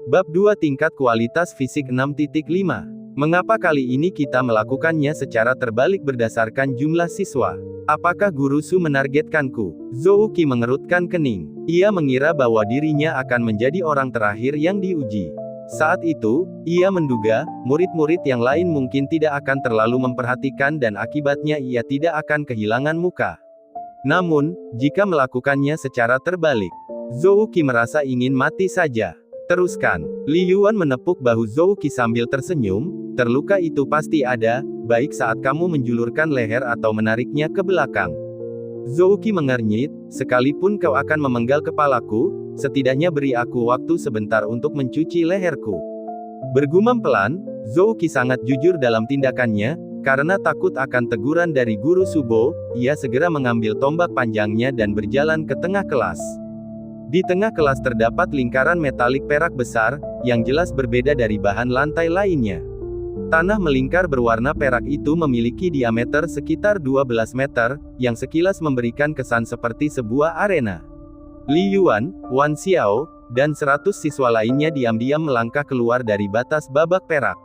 Bab 2 Tingkat Kualitas Fisik 6.5. Mengapa kali ini kita melakukannya secara terbalik berdasarkan jumlah siswa? Apakah guru Su menargetkanku? Zouki mengerutkan kening. Ia mengira bahwa dirinya akan menjadi orang terakhir yang diuji. Saat itu, ia menduga, murid-murid yang lain mungkin tidak akan terlalu memperhatikan dan akibatnya ia tidak akan kehilangan muka. Namun, jika melakukannya secara terbalik, Zouki merasa ingin mati saja. Teruskan. Li Yuan menepuk bahu Zouki sambil tersenyum, terluka itu pasti ada, baik saat kamu menjulurkan leher atau menariknya ke belakang. Zouki mengernyit, sekalipun kau akan memenggal kepalaku, setidaknya beri aku waktu sebentar untuk mencuci leherku. Bergumam pelan, Zouki sangat jujur dalam tindakannya, karena takut akan teguran dari guru Subo, ia segera mengambil tombak panjangnya dan berjalan ke tengah kelas. Di tengah kelas terdapat lingkaran metalik perak besar, yang jelas berbeda dari bahan lantai lainnya. Tanah melingkar berwarna perak itu memiliki diameter sekitar 12 meter, yang sekilas memberikan kesan seperti sebuah arena. Li Yuan, Wan Xiao, dan 100 siswa lainnya diam-diam melangkah keluar dari batas babak perak.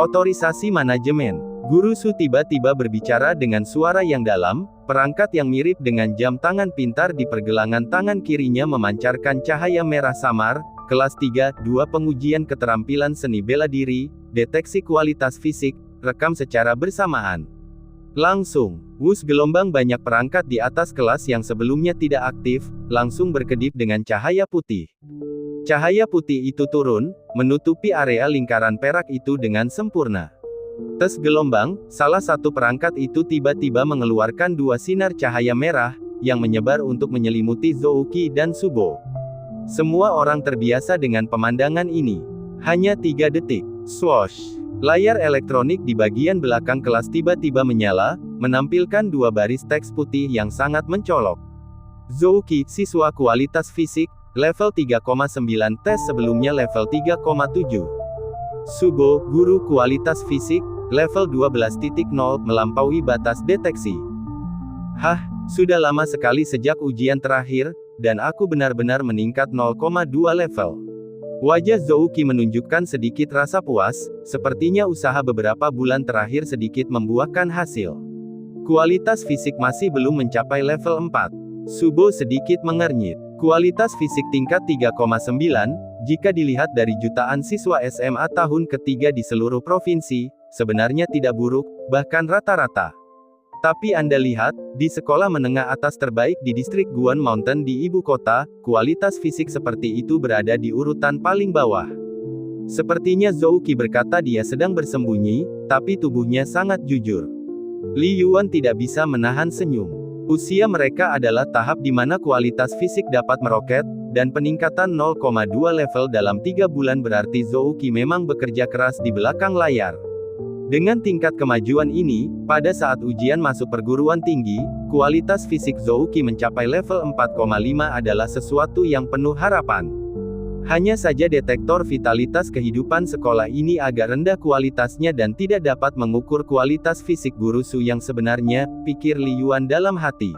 Otorisasi manajemen. Guru Su tiba-tiba berbicara dengan suara yang dalam, perangkat yang mirip dengan jam tangan pintar di pergelangan tangan kirinya memancarkan cahaya merah samar. Kelas 3, 2 Pengujian Keterampilan Seni Bela Diri, Deteksi Kualitas Fisik, rekam secara bersamaan. Langsung, wus gelombang banyak perangkat di atas kelas yang sebelumnya tidak aktif, langsung berkedip dengan cahaya putih. Cahaya putih itu turun, menutupi area lingkaran perak itu dengan sempurna. Tes gelombang, salah satu perangkat itu tiba-tiba mengeluarkan 2 sinar cahaya merah, yang menyebar untuk menyelimuti Zouki dan Subo. Semua orang terbiasa dengan pemandangan ini. Hanya 3 detik. Swoosh. Layar elektronik di bagian belakang kelas tiba-tiba menyala, menampilkan 2 baris teks putih yang sangat mencolok. Zouki, siswa kualitas fisik, level 3,9 tes sebelumnya level 3,7. Subo, guru kualitas fisik, level 12.0 melampaui batas deteksi. Hah, sudah lama sekali sejak ujian terakhir, dan aku benar-benar meningkat 0,2 level. Wajah Zouki menunjukkan sedikit rasa puas, sepertinya usaha beberapa bulan terakhir sedikit membuahkan hasil. Kualitas fisik masih belum mencapai level 4. Subo sedikit mengernyit. Kualitas fisik tingkat 3,9, jika dilihat dari jutaan siswa SMA tahun ketiga di seluruh provinsi, sebenarnya tidak buruk, bahkan rata-rata. Tapi Anda lihat, di sekolah menengah atas terbaik di distrik Guan Mountain di ibu kota, kualitas fisik seperti itu berada di urutan paling bawah. Sepertinya Zouki berkata dia sedang bersembunyi, tapi tubuhnya sangat jujur. Li Yuan tidak bisa menahan senyum. Usia mereka adalah tahap di mana kualitas fisik dapat meroket, dan peningkatan 0,2 level dalam 3 bulan berarti Zouki memang bekerja keras di belakang layar. Dengan tingkat kemajuan ini, pada saat ujian masuk perguruan tinggi, kualitas fisik Zouki mencapai level 4,5 adalah sesuatu yang penuh harapan. Hanya saja detektor vitalitas kehidupan sekolah ini agak rendah kualitasnya dan tidak dapat mengukur kualitas fisik guru Su yang sebenarnya, pikir Li Yuan dalam hati.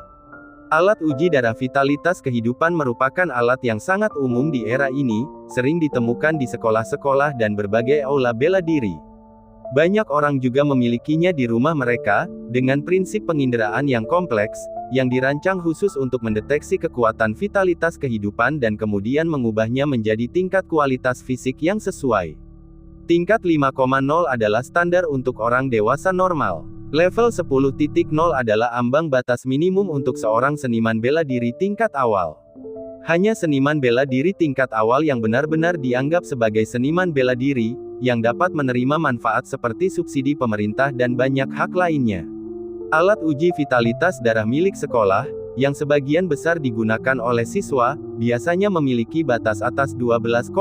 Alat uji darah vitalitas kehidupan merupakan alat yang sangat umum di era ini, sering ditemukan di sekolah-sekolah dan berbagai aula bela diri. Banyak orang juga memilikinya di rumah mereka, dengan prinsip penginderaan yang kompleks, yang dirancang khusus untuk mendeteksi kekuatan vitalitas kehidupan dan kemudian mengubahnya menjadi tingkat kualitas fisik yang sesuai. Tingkat 5,0 adalah standar untuk orang dewasa normal. Level 10.0 adalah ambang batas minimum untuk seorang seniman bela diri tingkat awal. Hanya seniman bela diri tingkat awal yang benar-benar dianggap sebagai seniman bela diri, yang dapat menerima manfaat seperti subsidi pemerintah dan banyak hak lainnya. Alat uji vitalitas darah milik sekolah, yang sebagian besar digunakan oleh siswa, biasanya memiliki batas atas 12,0.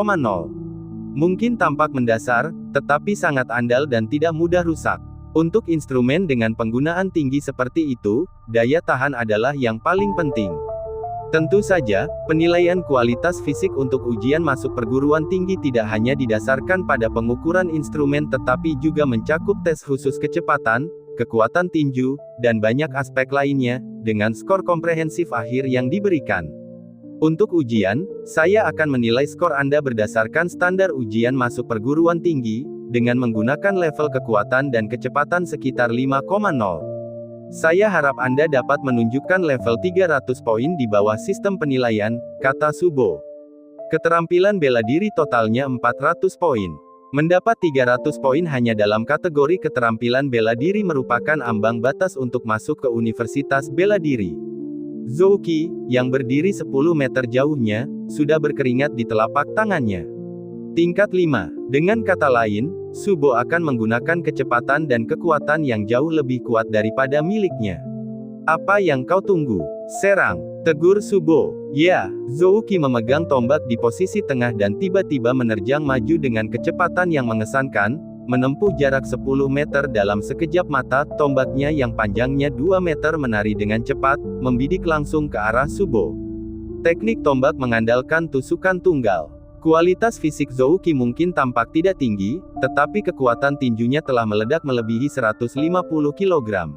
Mungkin tampak mendasar, tetapi sangat andal dan tidak mudah rusak. Untuk instrumen dengan penggunaan tinggi seperti itu, daya tahan adalah yang paling penting. Tentu saja, penilaian kualitas fisik untuk ujian masuk perguruan tinggi tidak hanya didasarkan pada pengukuran instrumen tetapi juga mencakup tes khusus kecepatan, kekuatan tinju, dan banyak aspek lainnya, dengan skor komprehensif akhir yang diberikan. Untuk ujian, saya akan menilai skor Anda berdasarkan standar ujian masuk perguruan tinggi, dengan menggunakan level kekuatan dan kecepatan sekitar 5,0. Saya harap Anda dapat menunjukkan level 300 poin di bawah sistem penilaian, kata Subo. Keterampilan bela diri totalnya 400 poin. Mendapat 300 poin hanya dalam kategori keterampilan bela diri merupakan ambang batas untuk masuk ke Universitas Bela Diri. Zhou Qi, yang berdiri 10 meter jauhnya, sudah berkeringat di telapak tangannya. Tingkat 5. Dengan kata lain, Subo akan menggunakan kecepatan dan kekuatan yang jauh lebih kuat daripada miliknya. Apa yang kau tunggu? Serang, tegur Subo. Ya, Zhou Qi memegang tombak di posisi tengah dan tiba-tiba menerjang maju dengan kecepatan yang mengesankan, menempuh jarak 10 meter dalam sekejap mata. Tombaknya yang panjangnya 2 meter menari dengan cepat, membidik langsung ke arah Subo. Teknik tombak mengandalkan tusukan tunggal. Kualitas fisik Zhou Qi mungkin tampak tidak tinggi, tetapi kekuatan tinjunya telah meledak melebihi 150 kg.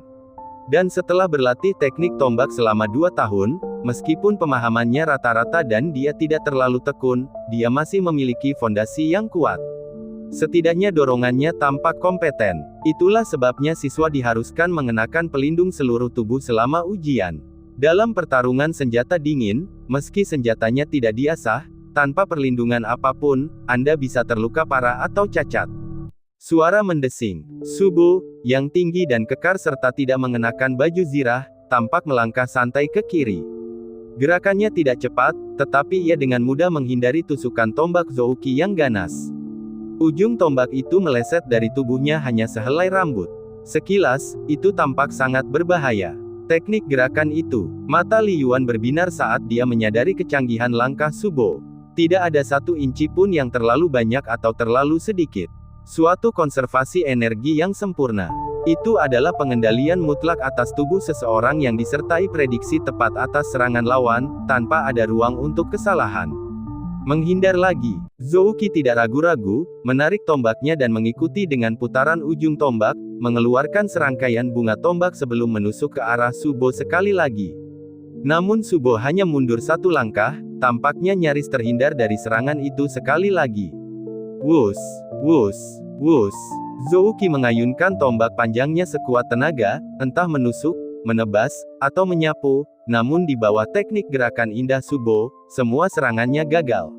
Dan setelah berlatih teknik tombak selama 2 tahun, meskipun pemahamannya rata-rata dan dia tidak terlalu tekun, dia masih memiliki fondasi yang kuat. Setidaknya dorongannya tampak kompeten. Itulah sebabnya siswa diharuskan mengenakan pelindung seluruh tubuh selama ujian. Dalam pertarungan senjata dingin, meski senjatanya tidak diasah, tanpa perlindungan apapun, Anda bisa terluka parah atau cacat. Suara mendesing. Subo, yang tinggi dan kekar serta tidak mengenakan baju zirah, tampak melangkah santai ke kiri. Gerakannya tidak cepat, tetapi ia dengan mudah menghindari tusukan tombak Zhou Qi yang ganas. Ujung tombak itu meleset dari tubuhnya hanya sehelai rambut. Sekilas, itu tampak sangat berbahaya. Teknik gerakan itu, mata Li Yuan berbinar saat dia menyadari kecanggihan langkah Subo. Tidak ada 1 inci pun yang terlalu banyak atau terlalu sedikit. Suatu konservasi energi yang sempurna. Itu adalah pengendalian mutlak atas tubuh seseorang yang disertai prediksi tepat atas serangan lawan, tanpa ada ruang untuk kesalahan. Menghindar lagi. Zhou Qi tidak ragu-ragu, menarik tombaknya dan mengikuti dengan putaran ujung tombak, mengeluarkan serangkaian bunga tombak sebelum menusuk ke arah Subo sekali lagi. Namun Subo hanya mundur 1 langkah, tampaknya nyaris terhindar dari serangan itu sekali lagi. Wus, wus, wus. Zhou Qi mengayunkan tombak panjangnya sekuat tenaga, entah menusuk, menebas, atau menyapu, namun di bawah teknik gerakan indah Subo, semua serangannya gagal.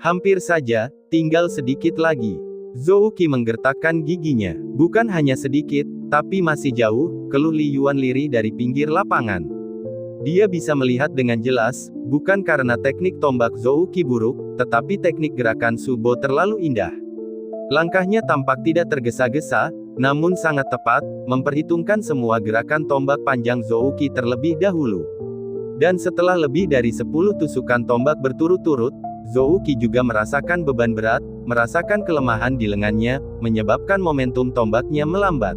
Hampir saja, tinggal sedikit lagi. Zhou Qi menggertakkan giginya. Bukan hanya sedikit, tapi masih jauh, keluh Li Yuan lirih dari pinggir lapangan. Dia bisa melihat dengan jelas, bukan karena teknik tombak Zhou Qi buruk, tetapi teknik gerakan Subo terlalu indah. Langkahnya tampak tidak tergesa-gesa, namun sangat tepat, memperhitungkan semua gerakan tombak panjang Zhou Qi terlebih dahulu. Dan setelah lebih dari 10 tusukan tombak berturut-turut, Zhou Qi juga merasakan beban berat, merasakan kelemahan di lengannya, menyebabkan momentum tombaknya melambat.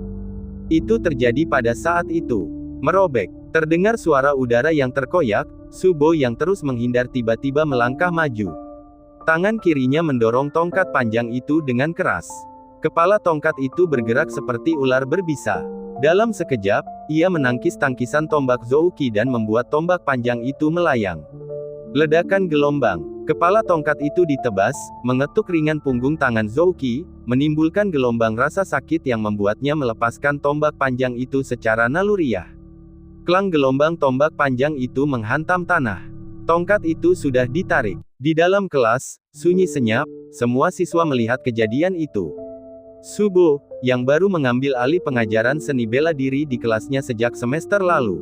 Itu terjadi pada saat itu. Merobek. Terdengar suara udara yang terkoyak, Subo yang terus menghindar tiba-tiba melangkah maju. Tangan kirinya mendorong tongkat panjang itu dengan keras. Kepala tongkat itu bergerak seperti ular berbisa. Dalam sekejap, ia menangkis tangkisan tombak Zhou Qi dan membuat tombak panjang itu melayang. Ledakan gelombang. Kepala tongkat itu ditebas, mengetuk ringan punggung tangan Zhou Qi, menimbulkan gelombang rasa sakit yang membuatnya melepaskan tombak panjang itu secara naluriah. Klang gelombang tombak panjang itu menghantam tanah. Tongkat itu sudah ditarik. Di dalam kelas, sunyi senyap, semua siswa melihat kejadian itu. Subo, yang baru mengambil alih pengajaran seni bela diri di kelasnya sejak semester lalu.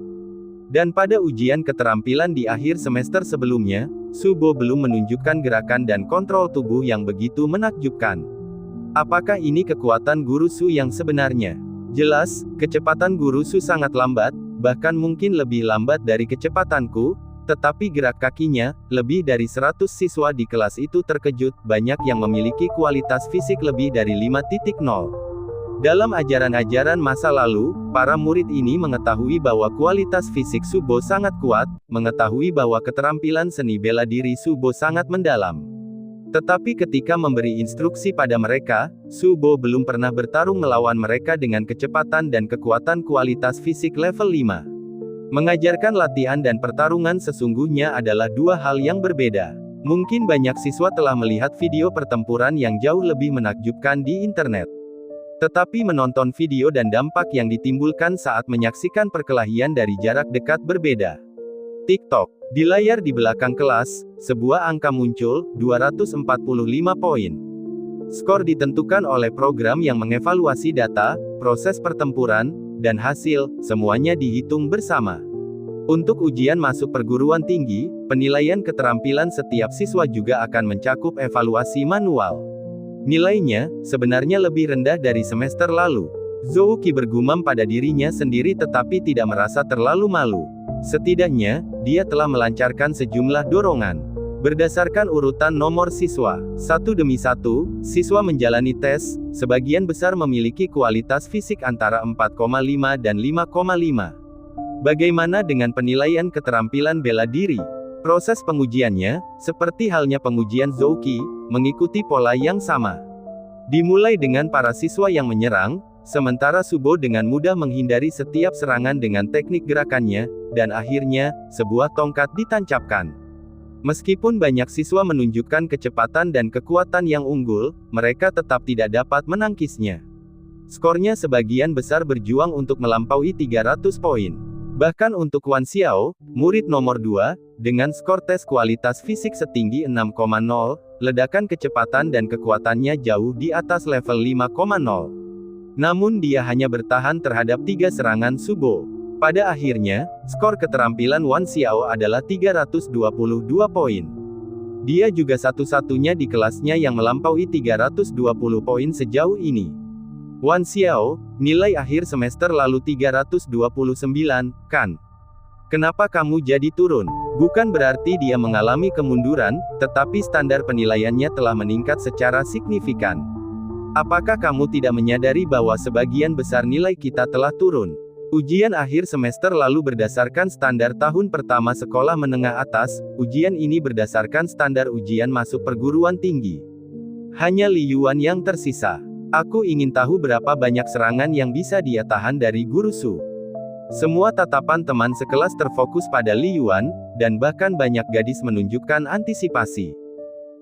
Dan pada ujian keterampilan di akhir semester sebelumnya, Subo belum menunjukkan gerakan dan kontrol tubuh yang begitu menakjubkan. Apakah ini kekuatan Guru Su yang sebenarnya? Jelas, kecepatan Guru Su sangat lambat, bahkan mungkin lebih lambat dari kecepatanku, tetapi gerak kakinya, lebih dari 100 siswa di kelas itu terkejut, banyak yang memiliki kualitas fisik lebih dari 5.0. Dalam ajaran-ajaran masa lalu, para murid ini mengetahui bahwa kualitas fisik Subo sangat kuat, mengetahui bahwa keterampilan seni bela diri Subo sangat mendalam. Tetapi ketika memberi instruksi pada mereka, Subo belum pernah bertarung melawan mereka dengan kecepatan dan kekuatan kualitas fisik level 5. Mengajarkan latihan dan pertarungan sesungguhnya adalah dua hal yang berbeda. Mungkin banyak siswa telah melihat video pertempuran yang jauh lebih menakjubkan di internet. Tetapi menonton video dan dampak yang ditimbulkan saat menyaksikan perkelahian dari jarak dekat berbeda. TikTok. Di layar di belakang kelas, sebuah angka muncul, 245 poin. Skor ditentukan oleh program yang mengevaluasi data, proses pertempuran, dan hasil, semuanya dihitung bersama. Untuk ujian masuk perguruan tinggi, penilaian keterampilan setiap siswa juga akan mencakup evaluasi manual. Nilainya, sebenarnya lebih rendah dari semester lalu. Zhou Qi bergumam pada dirinya sendiri tetapi tidak merasa terlalu malu. Setidaknya, dia telah melancarkan sejumlah dorongan. Berdasarkan urutan nomor siswa, satu demi satu, siswa menjalani tes, sebagian besar memiliki kualitas fisik antara 4,5 dan 5,5. Bagaimana dengan penilaian keterampilan bela diri? Proses pengujiannya, seperti halnya pengujian Zhou Qi, mengikuti pola yang sama. Dimulai dengan para siswa yang menyerang, sementara Subo dengan mudah menghindari setiap serangan dengan teknik gerakannya, dan akhirnya, sebuah tongkat ditancapkan. Meskipun banyak siswa menunjukkan kecepatan dan kekuatan yang unggul, mereka tetap tidak dapat menangkisnya. Skornya sebagian besar berjuang untuk melampaui 300 poin. Bahkan untuk Wan Xiao, murid nomor 2, dengan skor tes kualitas fisik setinggi 6,0, ledakan kecepatan dan kekuatannya jauh di atas level 5,0. Namun dia hanya bertahan terhadap 3 serangan Subo. Pada akhirnya, skor keterampilan Wan Xiao adalah 322 poin. Dia juga satu-satunya di kelasnya yang melampaui 320 poin sejauh ini. Wan Xiao, nilai akhir semester lalu 329, kan? Kenapa kamu jadi turun? Bukan berarti dia mengalami kemunduran, tetapi standar penilaiannya telah meningkat secara signifikan. Apakah kamu tidak menyadari bahwa sebagian besar nilai kita telah turun? Ujian akhir semester lalu berdasarkan standar tahun pertama sekolah menengah atas, ujian ini berdasarkan standar ujian masuk perguruan tinggi. Hanya Li Yuan yang tersisa. Aku ingin tahu berapa banyak serangan yang bisa dia tahan dari Guru Su. Semua tatapan teman sekelas terfokus pada Li Yuan, dan bahkan banyak gadis menunjukkan antisipasi.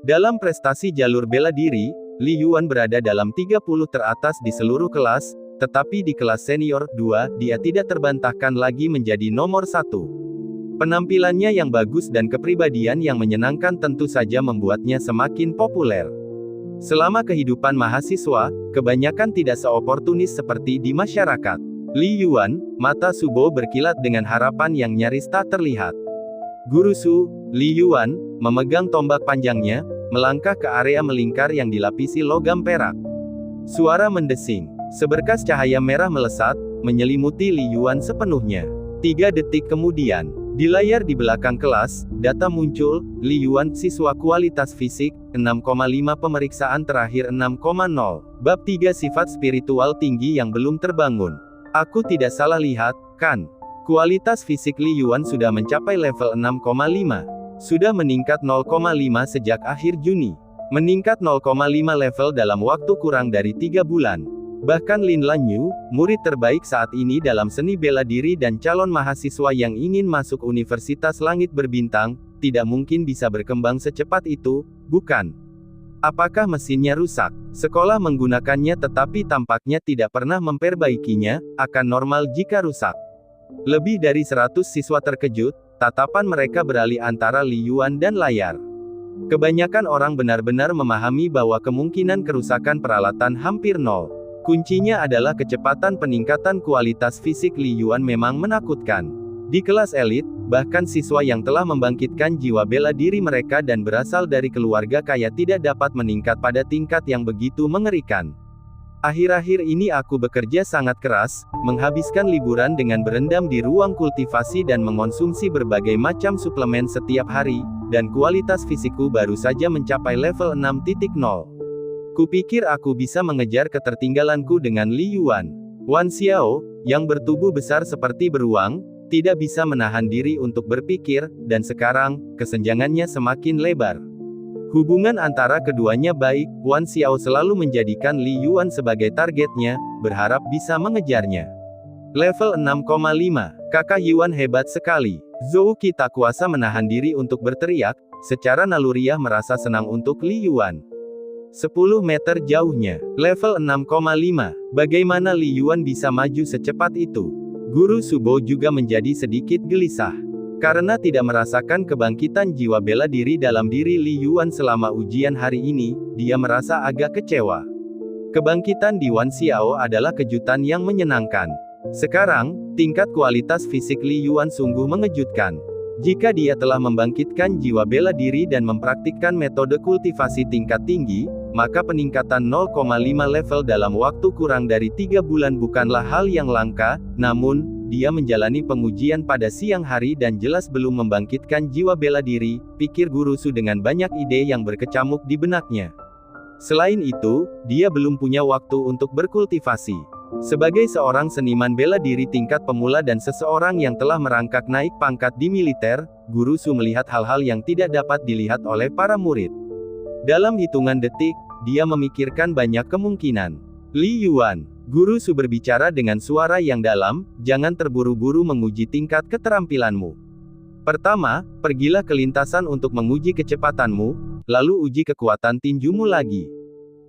Dalam prestasi jalur bela diri, Li Yuan berada dalam 30 teratas di seluruh kelas, tetapi di kelas senior 2, dia tidak terbantahkan lagi menjadi nomor 1. Penampilannya yang bagus dan kepribadian yang menyenangkan tentu saja membuatnya semakin populer. Selama kehidupan mahasiswa, kebanyakan tidak seoportunis seperti di masyarakat. Li Yuan, mata Subo berkilat dengan harapan yang nyaris tak terlihat. Guru Su, Li Yuan, memegang tombak panjangnya, melangkah ke area melingkar yang dilapisi logam perak. Suara mendesing. Seberkas cahaya merah melesat, menyelimuti Li Yuan sepenuhnya. 3 detik kemudian, di layar di belakang kelas, data muncul, Li Yuan, siswa kualitas fisik, 6,5 pemeriksaan terakhir 6,0. Bab 3 sifat spiritual tinggi yang belum terbangun. Aku tidak salah lihat, kan? Kualitas fisik Li Yuan sudah mencapai level 6,5. Sudah meningkat 0,5 sejak akhir Juni. Meningkat 0,5 level dalam waktu kurang dari 3 bulan. Bahkan Lin Lanyu, murid terbaik saat ini dalam seni bela diri dan calon mahasiswa yang ingin masuk Universitas Langit Berbintang, tidak mungkin bisa berkembang secepat itu, bukan? Apakah mesinnya rusak? Sekolah menggunakannya tetapi tampaknya tidak pernah memperbaikinya, akan normal jika rusak. Lebih dari 100 siswa terkejut, tatapan mereka beralih antara Li Yuan dan layar. Kebanyakan orang benar-benar memahami bahwa kemungkinan kerusakan peralatan hampir nol. Kuncinya adalah kecepatan peningkatan kualitas fisik Li Yuan memang menakutkan. Di kelas elit, bahkan siswa yang telah membangkitkan jiwa bela diri mereka dan berasal dari keluarga kaya tidak dapat meningkat pada tingkat yang begitu mengerikan. Akhir-akhir ini aku bekerja sangat keras, menghabiskan liburan dengan berendam di ruang kultivasi dan mengonsumsi berbagai macam suplemen setiap hari, dan kualitas fisikku baru saja mencapai level 6.0. Kupikir aku bisa mengejar ketertinggalanku dengan Li Yuan. Wan Xiao, yang bertubuh besar seperti beruang, tidak bisa menahan diri untuk berpikir, dan sekarang, kesenjangannya semakin lebar. Hubungan antara keduanya baik, Wan Xiao selalu menjadikan Li Yuan sebagai targetnya, berharap bisa mengejarnya. Level 6,5. Kakak Yuan hebat sekali. Zhou Qi tak kuasa menahan diri untuk berteriak, secara naluriah merasa senang untuk Li Yuan. 10 meter jauhnya. Level 6,5. Bagaimana Li Yuan bisa maju secepat itu? Guru Subo juga menjadi sedikit gelisah. Karena tidak merasakan kebangkitan jiwa bela diri dalam diri Li Yuan selama ujian hari ini, dia merasa agak kecewa. Kebangkitan di Wan Xiao adalah kejutan yang menyenangkan. Sekarang, tingkat kualitas fisik Li Yuan sungguh mengejutkan. Jika dia telah membangkitkan jiwa bela diri dan mempraktikkan metode kultivasi tingkat tinggi, maka peningkatan 0,5 level dalam waktu kurang dari 3 bulan bukanlah hal yang langka, namun, dia menjalani pengujian pada siang hari dan jelas belum membangkitkan jiwa bela diri, pikir Guru Su dengan banyak ide yang berkecamuk di benaknya. Selain itu, dia belum punya waktu untuk berkultivasi. Sebagai seorang seniman bela diri tingkat pemula dan seseorang yang telah merangkak naik pangkat di militer, Guru Su melihat hal-hal yang tidak dapat dilihat oleh para murid. Dalam hitungan detik, dia memikirkan banyak kemungkinan. Li Yuan, Guru Su berbicara dengan suara yang dalam, jangan terburu-buru menguji tingkat keterampilanmu. Pertama, pergilah ke lintasan untuk menguji kecepatanmu, lalu uji kekuatan tinjumu lagi.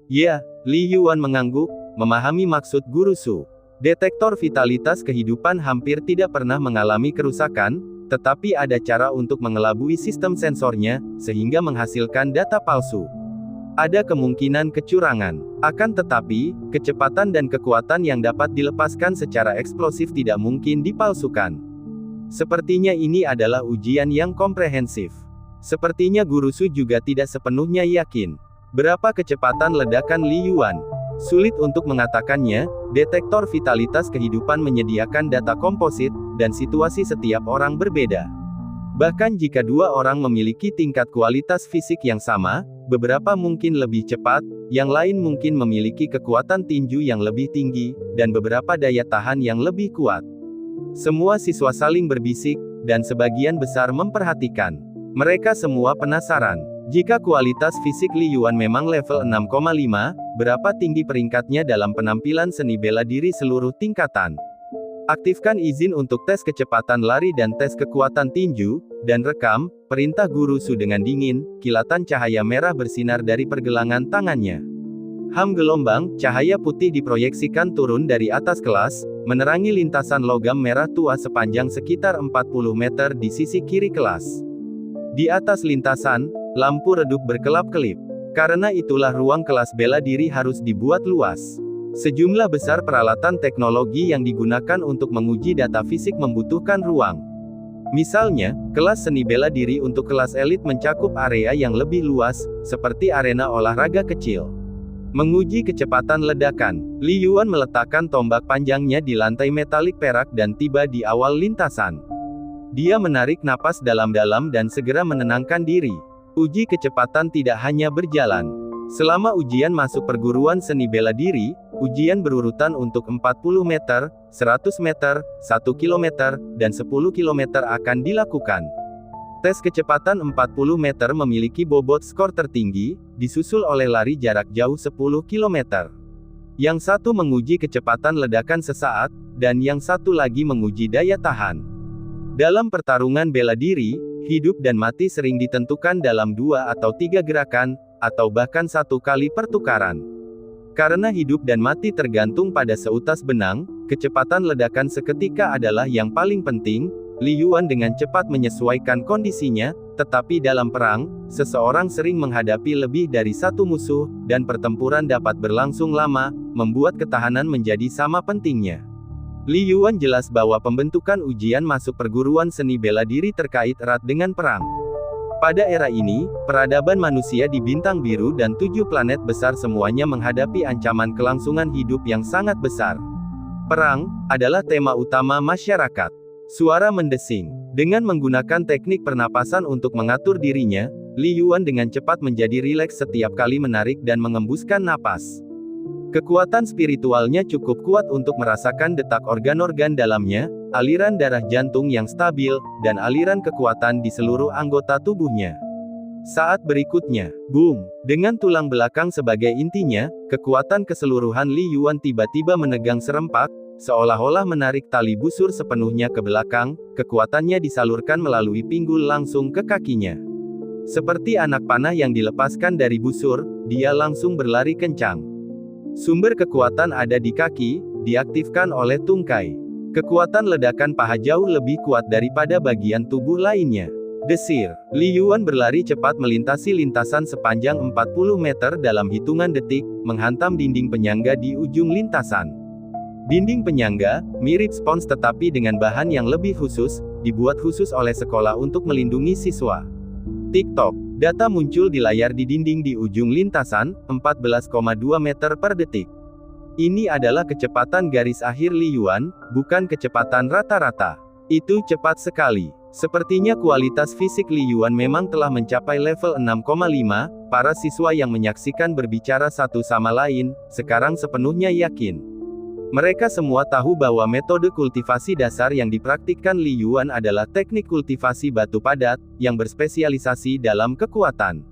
Ya, Li Yuan mengangguk, memahami maksud Guru Su. Detektor vitalitas kehidupan hampir tidak pernah mengalami kerusakan, tetapi ada cara untuk mengelabui sistem sensornya, sehingga menghasilkan data palsu. Ada kemungkinan kecurangan. Akan tetapi, kecepatan dan kekuatan yang dapat dilepaskan secara eksplosif tidak mungkin dipalsukan. Sepertinya ini adalah ujian yang komprehensif. Sepertinya Guru Su juga tidak sepenuhnya yakin. Berapa kecepatan ledakan Li Yuan? Sulit untuk mengatakannya, detektor vitalitas kehidupan menyediakan data komposit, dan situasi setiap orang berbeda. Bahkan jika dua orang memiliki tingkat kualitas fisik yang sama, beberapa mungkin lebih cepat, yang lain mungkin memiliki kekuatan tinju yang lebih tinggi, dan beberapa daya tahan yang lebih kuat. Semua siswa saling berbisik, dan sebagian besar memperhatikan. Mereka semua penasaran. Jika kualitas fisik Li Yuan memang level 6,5, berapa tinggi peringkatnya dalam penampilan seni bela diri seluruh tingkatan? Aktifkan izin untuk tes kecepatan lari dan tes kekuatan tinju, dan rekam, perintah Guru Su dengan dingin, kilatan cahaya merah bersinar dari pergelangan tangannya. Gelombang, cahaya putih diproyeksikan turun dari atas kelas, menerangi lintasan logam merah tua sepanjang sekitar 40 meter di sisi kiri kelas. Di atas lintasan, lampu redup berkelap-kelip. Karena itulah ruang kelas bela diri harus dibuat luas. Sejumlah besar peralatan teknologi yang digunakan untuk menguji data fisik membutuhkan ruang. Misalnya, kelas seni bela diri untuk kelas elit mencakup area yang lebih luas, seperti arena olahraga kecil. Menguji kecepatan ledakan, Li Yuan meletakkan tombak panjangnya di lantai metalik perak dan tiba di awal lintasan. Dia menarik napas dalam-dalam dan segera menenangkan diri. Uji kecepatan tidak hanya berjalan. Selama ujian masuk perguruan seni bela diri, ujian berurutan untuk 40 meter, 100 meter, 1 km, dan 10 km akan dilakukan. Tes kecepatan 40 meter memiliki bobot skor tertinggi, disusul oleh lari jarak jauh 10 km. Yang satu menguji kecepatan ledakan sesaat, dan yang satu lagi menguji daya tahan. Dalam pertarungan bela diri, hidup dan mati sering ditentukan dalam 2 atau 3 gerakan, atau bahkan 1 kali pertukaran. Karena hidup dan mati tergantung pada seutas benang, kecepatan ledakan seketika adalah yang paling penting. Li Yuan dengan cepat menyesuaikan kondisinya, tetapi dalam perang, seseorang sering menghadapi lebih dari satu musuh, dan pertempuran dapat berlangsung lama, membuat ketahanan menjadi sama pentingnya. Li Yuan jelas bahwa pembentukan ujian masuk perguruan seni bela diri terkait erat dengan perang. Pada era ini, peradaban manusia di bintang biru dan 7 planet besar semuanya menghadapi ancaman kelangsungan hidup yang sangat besar. Perang adalah tema utama masyarakat. Suara mendesing. Dengan menggunakan teknik pernapasan untuk mengatur dirinya, Li Yuan dengan cepat menjadi rileks setiap kali menarik dan mengembuskan napas. Kekuatan spiritualnya cukup kuat untuk merasakan detak organ-organ dalamnya, aliran darah jantung yang stabil, dan aliran kekuatan di seluruh anggota tubuhnya. Saat berikutnya, boom! Dengan tulang belakang sebagai intinya, kekuatan keseluruhan Li Yuan tiba-tiba menegang serempak, seolah-olah menarik tali busur sepenuhnya ke belakang, kekuatannya disalurkan melalui pinggul langsung ke kakinya. Seperti anak panah yang dilepaskan dari busur, dia langsung berlari kencang. Sumber kekuatan ada di kaki, diaktifkan oleh tungkai. Kekuatan ledakan paha jauh lebih kuat daripada bagian tubuh lainnya. Desir. Li Yuan berlari cepat melintasi lintasan sepanjang 40 meter dalam hitungan detik, menghantam dinding penyangga di ujung lintasan. Dinding penyangga, mirip spons tetapi dengan bahan yang lebih khusus, dibuat khusus oleh sekolah untuk melindungi siswa. Tik-tok. Data muncul di layar di dinding di ujung lintasan, 14,2 meter per detik. Ini adalah kecepatan garis akhir Li Yuan, bukan kecepatan rata-rata. Itu cepat sekali. Sepertinya kualitas fisik Li Yuan memang telah mencapai level 6,5, para siswa yang menyaksikan berbicara satu sama lain, sekarang sepenuhnya yakin. Mereka semua tahu bahwa metode kultivasi dasar yang dipraktikkan Li Yuan adalah teknik kultivasi batu padat, yang berspesialisasi dalam kekuatan.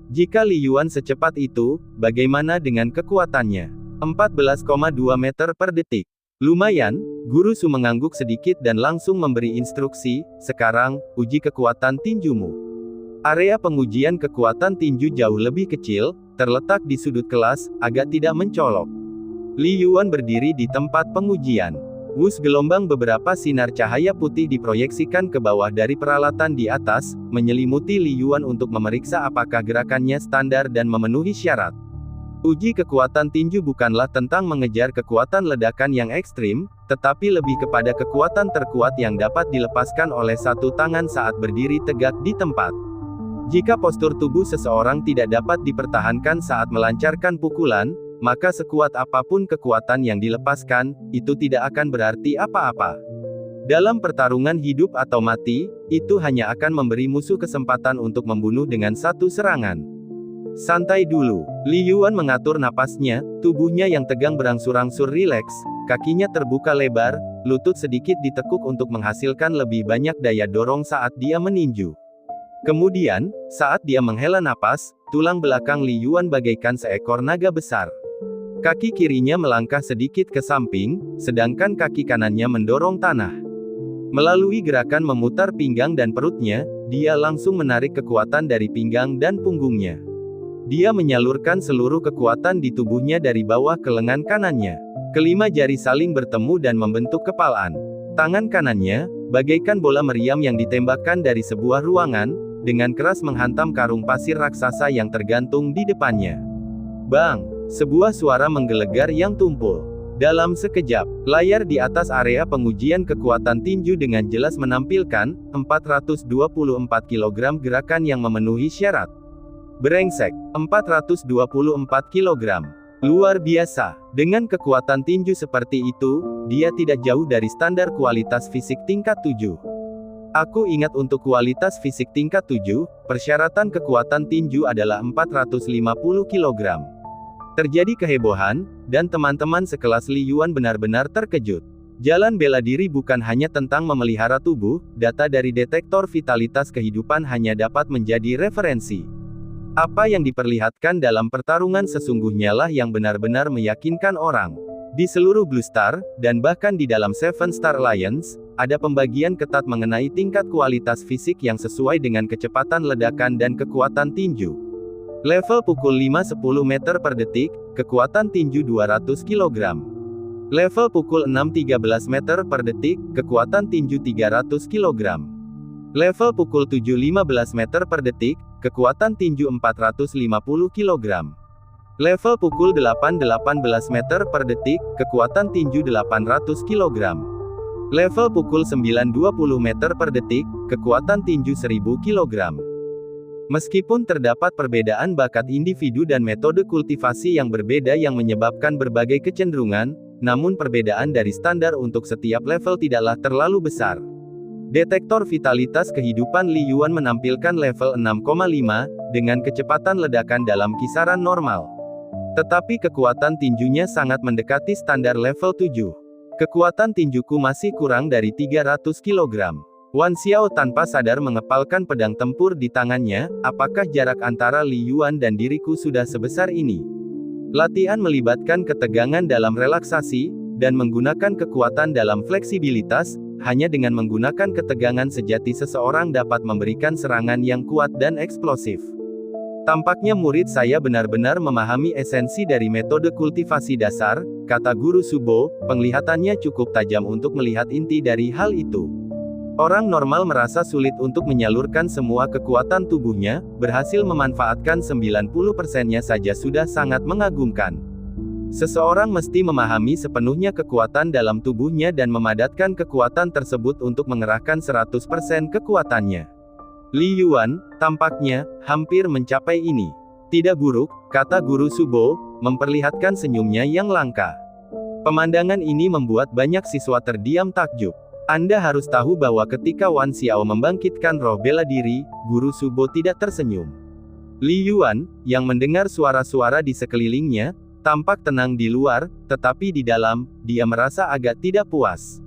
Jika Li Yuan secepat itu, bagaimana dengan kekuatannya? 14,2 meter per detik. Lumayan, Guru Su mengangguk sedikit dan langsung memberi instruksi, sekarang, uji kekuatan tinjumu. Area pengujian kekuatan tinju jauh lebih kecil, terletak di sudut kelas, agak tidak mencolok. Li Yuan berdiri di tempat pengujian. Wus gelombang beberapa sinar cahaya putih diproyeksikan ke bawah dari peralatan di atas, menyelimuti Li Yuan untuk memeriksa apakah gerakannya standar dan memenuhi syarat. Uji kekuatan tinju bukanlah tentang mengejar kekuatan ledakan yang ekstrim, tetapi lebih kepada kekuatan terkuat yang dapat dilepaskan oleh satu tangan saat berdiri tegak di tempat. Jika postur tubuh seseorang tidak dapat dipertahankan saat melancarkan pukulan, maka sekuat apapun kekuatan yang dilepaskan, itu tidak akan berarti apa-apa. Dalam pertarungan hidup atau mati, itu hanya akan memberi musuh kesempatan untuk membunuh dengan satu serangan. Santai dulu. Li Yuan mengatur napasnya, tubuhnya yang tegang berangsur-angsur rileks, kakinya terbuka lebar, lutut sedikit ditekuk untuk menghasilkan lebih banyak daya dorong saat dia meninju. Kemudian, saat dia menghela napas, tulang belakang Li Yuan bagaikan seekor naga besar. Kaki kirinya melangkah sedikit ke samping, sedangkan kaki kanannya mendorong tanah. Melalui gerakan memutar pinggang dan perutnya, dia langsung menarik kekuatan dari pinggang dan punggungnya. Dia menyalurkan seluruh kekuatan di tubuhnya dari bawah ke lengan kanannya. Kelima jari saling bertemu dan membentuk kepalan. Tangan kanannya, bagaikan bola meriam yang ditembakkan dari sebuah ruangan, dengan keras menghantam karung pasir raksasa yang tergantung di depannya. Bang! Sebuah suara menggelegar yang tumpul. Dalam sekejap, layar di atas area pengujian kekuatan tinju dengan jelas menampilkan 424 kg gerakan yang memenuhi syarat. Brengsek, 424 kg. Luar biasa. Dengan kekuatan tinju seperti itu, dia tidak jauh dari standar kualitas fisik tingkat 7. Aku ingat untuk kualitas fisik tingkat 7, persyaratan kekuatan tinju adalah 450 kg. Terjadi kehebohan, dan teman-teman sekelas Li Yuan benar-benar terkejut. Jalan bela diri bukan hanya tentang memelihara tubuh, data dari detektor vitalitas kehidupan hanya dapat menjadi referensi. Apa yang diperlihatkan dalam pertarungan sesungguhnya lah yang benar-benar meyakinkan orang. Di seluruh Blue Star, dan bahkan di dalam Seven Star Alliance, ada pembagian ketat mengenai tingkat kualitas fisik yang sesuai dengan kecepatan ledakan dan kekuatan tinju. Level pukul 5-10 meter per detik, kekuatan tinju 200 kg. Level pukul 6-13 meter per detik, kekuatan tinju 300 kg. Level pukul 7-15 meter per detik, kekuatan tinju 450 kg. Level pukul 8-18 meter per detik, kekuatan tinju 800 kg. Level pukul 9-20 meter per detik, kekuatan tinju 1000 kg. Meskipun terdapat perbedaan bakat individu dan metode kultivasi yang berbeda yang menyebabkan berbagai kecenderungan, namun perbedaan dari standar untuk setiap level tidaklah terlalu besar. Detektor vitalitas kehidupan Li Yuan menampilkan level 6,5, dengan kecepatan ledakan dalam kisaran normal. Tetapi kekuatan tinjunya sangat mendekati standar level 7. Kekuatan tinjuku masih kurang dari 300 kg. Wan Xiao tanpa sadar mengepalkan pedang tempur di tangannya, apakah jarak antara Li Yuan dan diriku sudah sebesar ini? Latihan melibatkan ketegangan dalam relaksasi, dan menggunakan kekuatan dalam fleksibilitas. Hanya dengan menggunakan ketegangan sejati seseorang dapat memberikan serangan yang kuat dan eksplosif. Tampaknya murid saya benar-benar memahami esensi dari metode kultivasi dasar, kata Guru Subo, penglihatannya cukup tajam untuk melihat inti dari hal itu. Orang normal merasa sulit untuk menyalurkan semua kekuatan tubuhnya, berhasil memanfaatkan 90%-nya saja sudah sangat mengagumkan. Seseorang mesti memahami sepenuhnya kekuatan dalam tubuhnya dan memadatkan kekuatan tersebut untuk mengerahkan 100% kekuatannya. Li Yuan, tampaknya, hampir mencapai ini. Tidak buruk, kata Guru Subo, memperlihatkan senyumnya yang langka. Pemandangan ini membuat banyak siswa terdiam takjub. Anda harus tahu bahwa ketika Wan Xiao membangkitkan roh bela diri, Guru Subo tidak tersenyum. Li Yuan, yang mendengar suara-suara di sekelilingnya, tampak tenang di luar, tetapi di dalam, dia merasa agak tidak puas.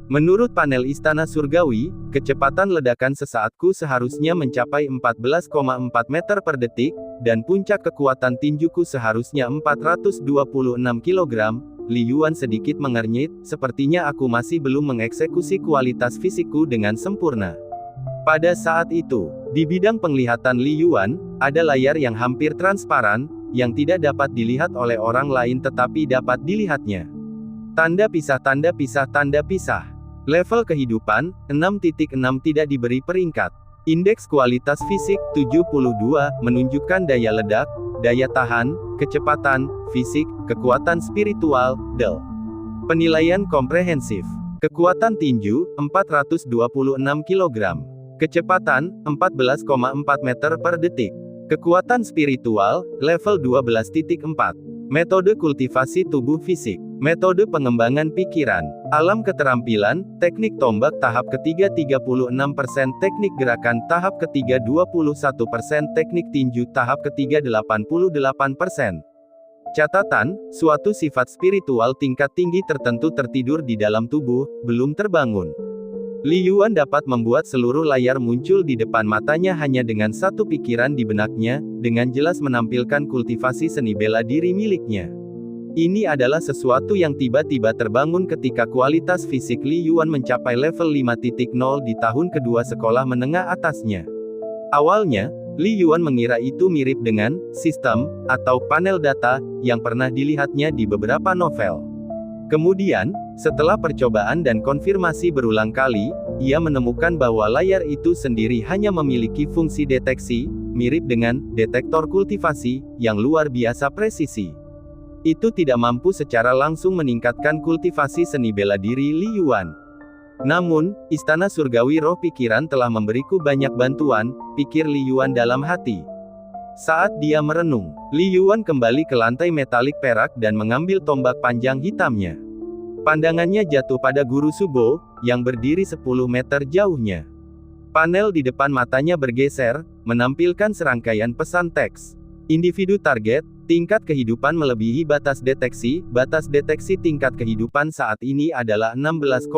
Menurut panel Istana Surgawi, kecepatan ledakan sesaatku seharusnya mencapai 14,4 meter per detik, dan puncak kekuatan tinjuku seharusnya 426 kg. Li Yuan sedikit mengernyit, sepertinya aku masih belum mengeksekusi kualitas fisikku dengan sempurna. Pada saat itu, di bidang penglihatan Li Yuan, ada layar yang hampir transparan, yang tidak dapat dilihat oleh orang lain tetapi dapat dilihatnya. Tanda pisah, tanda pisah, tanda pisah. Level kehidupan, 6.6 tidak diberi peringkat. Indeks kualitas fisik, 72, menunjukkan daya ledak, daya tahan, kecepatan, fisik, kekuatan spiritual, DEL. Penilaian komprehensif. Kekuatan tinju, 426 kg. Kecepatan, 14,4 meter per detik. Kekuatan spiritual, level 12.4. Metode kultivasi tubuh fisik. Metode pengembangan pikiran. Alam keterampilan, teknik tombak tahap ketiga 36%, teknik gerakan tahap ketiga 21%, teknik tinju tahap ketiga 88%. Catatan, suatu sifat spiritual tingkat tinggi tertentu tertidur di dalam tubuh, belum terbangun. Li Yuan dapat membuat seluruh layar muncul di depan matanya hanya dengan satu pikiran di benaknya, dengan jelas menampilkan kultivasi seni bela diri miliknya. Ini adalah sesuatu yang tiba-tiba terbangun ketika kualitas fisik Li Yuan mencapai level 5.0 di tahun kedua sekolah menengah atasnya. Awalnya, Li Yuan mengira itu mirip dengan sistem atau panel data yang pernah dilihatnya di beberapa novel. Kemudian, setelah percobaan dan konfirmasi berulang kali, ia menemukan bahwa layar itu sendiri hanya memiliki fungsi deteksi, mirip dengan detektor kultivasi yang luar biasa presisi. Itu tidak mampu secara langsung meningkatkan kultivasi seni bela diri Li Yuan. Namun, Istana Surgawi Roh Pikiran telah memberiku banyak bantuan, pikir Li Yuan dalam hati. Saat dia merenung, Li Yuan kembali ke lantai metalik perak dan mengambil tombak panjang hitamnya. Pandangannya jatuh pada Guru Subo, yang berdiri 10 meter jauhnya. Panel di depan matanya bergeser, menampilkan serangkaian pesan teks. Individu target, tingkat kehidupan melebihi batas deteksi tingkat kehidupan saat ini adalah 16,6.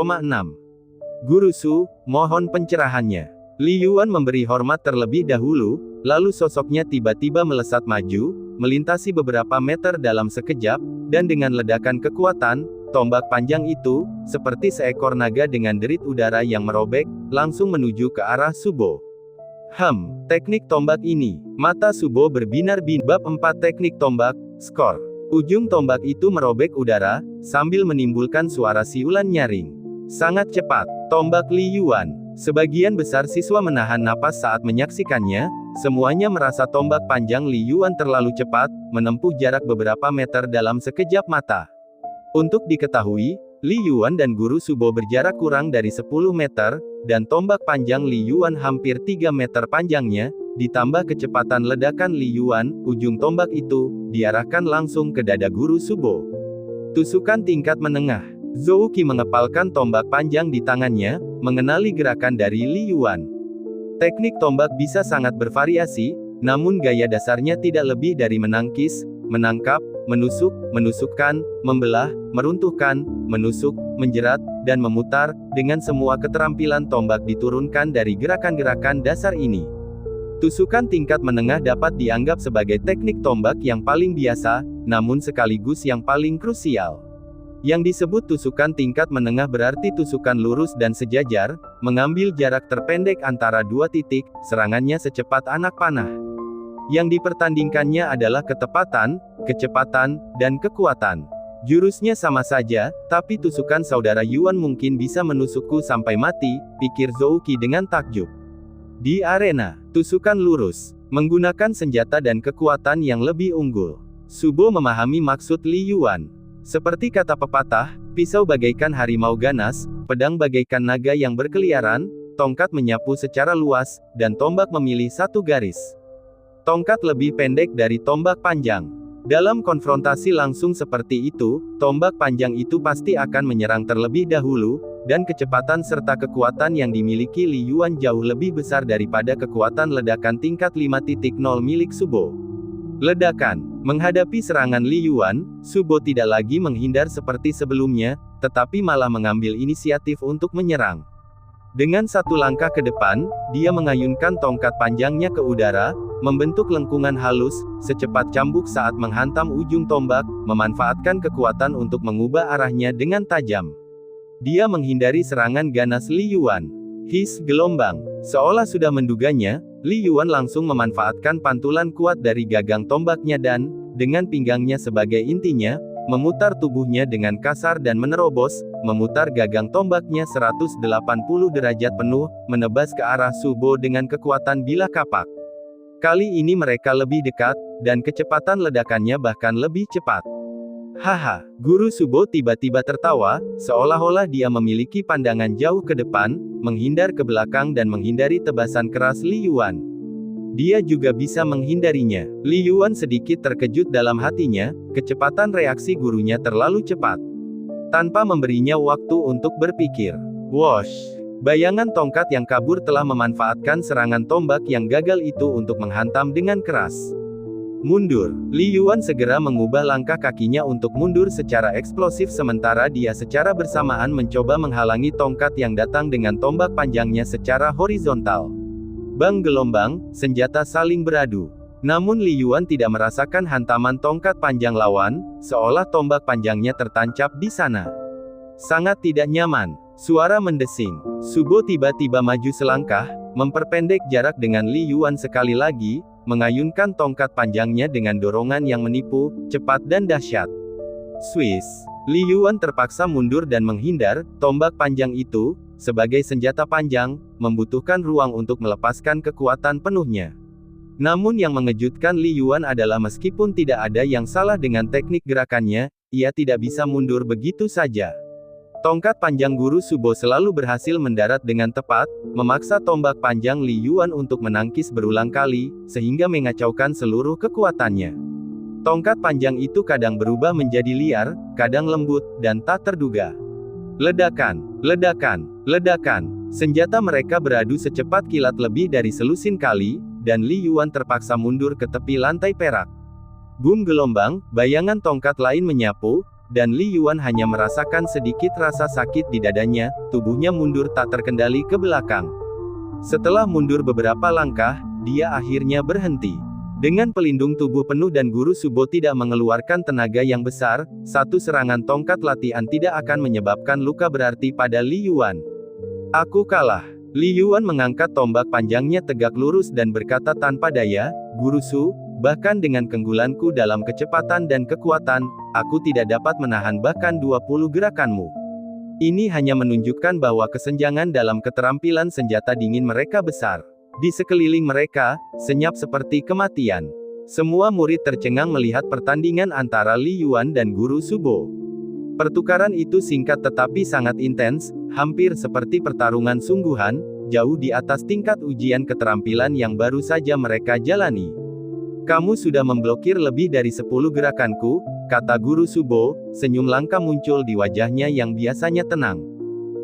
Guru Su, mohon pencerahannya. Li Yuan memberi hormat terlebih dahulu, lalu sosoknya tiba-tiba melesat maju, melintasi beberapa meter dalam sekejap, dan dengan ledakan kekuatan, tombak panjang itu, seperti seekor naga dengan derit udara yang merobek, langsung menuju ke arah Subo. Teknik tombak ini. Mata Subo berbinar-binar. Bab 4 Teknik tombak, skor. Ujung tombak itu merobek udara, sambil menimbulkan suara siulan nyaring. Sangat cepat. Tombak Li Yuan. Sebagian besar siswa menahan napas saat menyaksikannya, semuanya merasa tombak panjang Li Yuan terlalu cepat, menempuh jarak beberapa meter dalam sekejap mata. Untuk diketahui, Li Yuan dan Guru Subo berjarak kurang dari 10 meter, dan tombak panjang Li Yuan hampir 3 meter panjangnya, ditambah kecepatan ledakan Li Yuan, ujung tombak itu, diarahkan langsung ke dada Guru Subo. Tusukan tingkat menengah. Zhou Qi mengepalkan tombak panjang di tangannya, mengenali gerakan dari Li Yuan. Teknik tombak bisa sangat bervariasi, namun gaya dasarnya tidak lebih dari menangkis, menangkap, menusuk, menusukkan, membelah, meruntuhkan, menusuk, menjerat, dan memutar, dengan semua keterampilan tombak diturunkan dari gerakan-gerakan dasar ini. Tusukan tingkat menengah dapat dianggap sebagai teknik tombak yang paling biasa, namun sekaligus yang paling krusial. Yang disebut tusukan tingkat menengah berarti tusukan lurus dan sejajar, mengambil jarak terpendek antara dua titik, serangannya secepat anak panah. Yang dipertandingkannya adalah ketepatan, kecepatan, dan kekuatan. Jurusnya sama saja, tapi tusukan saudara Yuan mungkin bisa menusukku sampai mati, pikir Zhou Qi dengan takjub. Di arena, tusukan lurus, menggunakan senjata dan kekuatan yang lebih unggul. Subo memahami maksud Li Yuan. Seperti kata pepatah, pisau bagaikan harimau ganas, pedang bagaikan naga yang berkeliaran, tongkat menyapu secara luas, dan tombak memilih satu garis. Tongkat lebih pendek dari tombak panjang. Dalam konfrontasi langsung seperti itu, tombak panjang itu pasti akan menyerang terlebih dahulu, dan kecepatan serta kekuatan yang dimiliki Li Yuan jauh lebih besar daripada kekuatan ledakan tingkat 5.0 milik Subo. Ledakan. Menghadapi serangan Li Yuan, Subo tidak lagi menghindar seperti sebelumnya, tetapi malah mengambil inisiatif untuk menyerang. Dengan satu langkah ke depan, dia mengayunkan tongkat panjangnya ke udara, membentuk lengkungan halus, secepat cambuk saat menghantam ujung tombak, memanfaatkan kekuatan untuk mengubah arahnya dengan tajam. Dia menghindari serangan ganas Li Yuan. His gelombang. Seolah sudah menduganya, Li Yuan langsung memanfaatkan pantulan kuat dari gagang tombaknya dan, dengan pinggangnya sebagai intinya, memutar tubuhnya dengan kasar dan menerobos, memutar gagang tombaknya 180 derajat penuh, menebas ke arah Subo dengan kekuatan bilah kapak. Kali ini mereka lebih dekat, dan kecepatan ledakannya bahkan lebih cepat. Haha, Guru Subo tiba-tiba tertawa, seolah-olah dia memiliki pandangan jauh ke depan, menghindar ke belakang dan menghindari tebasan keras Li Yuan. Dia juga bisa menghindarinya. Li Yuan sedikit terkejut dalam hatinya, kecepatan reaksi gurunya terlalu cepat. Tanpa memberinya waktu untuk berpikir. Wosh! Bayangan tongkat yang kabur telah memanfaatkan serangan tombak yang gagal itu untuk menghantam dengan keras. Mundur. Li Yuan segera mengubah langkah kakinya untuk mundur secara eksplosif sementara dia secara bersamaan mencoba menghalangi tongkat yang datang dengan tombak panjangnya secara horizontal. Bang gelombang, senjata saling beradu. Namun Li Yuan tidak merasakan hantaman tongkat panjang lawan, seolah tombak panjangnya tertancap di sana. Sangat tidak nyaman. Suara mendesing. Subo tiba-tiba maju selangkah, memperpendek jarak dengan Li Yuan sekali lagi, mengayunkan tongkat panjangnya dengan dorongan yang menipu, cepat dan dahsyat. Swiss. Li Yuan terpaksa mundur dan menghindar, tombak panjang itu, sebagai senjata panjang, membutuhkan ruang untuk melepaskan kekuatan penuhnya. Namun yang mengejutkan Li Yuan adalah meskipun tidak ada yang salah dengan teknik gerakannya, ia tidak bisa mundur begitu saja. Tongkat panjang Guru Subo selalu berhasil mendarat dengan tepat, memaksa tombak panjang Li Yuan untuk menangkis berulang kali, sehingga mengacaukan seluruh kekuatannya. Tongkat panjang itu kadang berubah menjadi liar, kadang lembut, dan tak terduga. Ledakan, ledakan, ledakan. Senjata mereka beradu secepat kilat lebih dari selusin kali, dan Li Yuan terpaksa mundur ke tepi lantai perak. Boom gelombang, bayangan tongkat lain menyapu, dan Li Yuan hanya merasakan sedikit rasa sakit di dadanya, tubuhnya mundur tak terkendali ke belakang. Setelah mundur beberapa langkah, dia akhirnya berhenti. Dengan pelindung tubuh penuh dan Guru Subo tidak mengeluarkan tenaga yang besar, satu serangan tongkat latihan tidak akan menyebabkan luka berarti pada Li Yuan. Aku kalah. Li Yuan mengangkat tombak panjangnya tegak lurus dan berkata tanpa daya, Guru Su, bahkan dengan keunggulanku dalam kecepatan dan kekuatan, aku tidak dapat menahan bahkan 20 gerakanmu. Ini hanya menunjukkan bahwa kesenjangan dalam keterampilan senjata dingin mereka besar. Di sekeliling mereka, senyap seperti kematian. Semua murid tercengang melihat pertandingan antara Li Yuan dan Guru Subo. Pertukaran itu singkat tetapi sangat intens, hampir seperti pertarungan sungguhan, jauh di atas tingkat ujian keterampilan yang baru saja mereka jalani. Kamu sudah memblokir lebih dari 10 gerakanku, kata Guru Subo, senyum langka muncul di wajahnya yang biasanya tenang.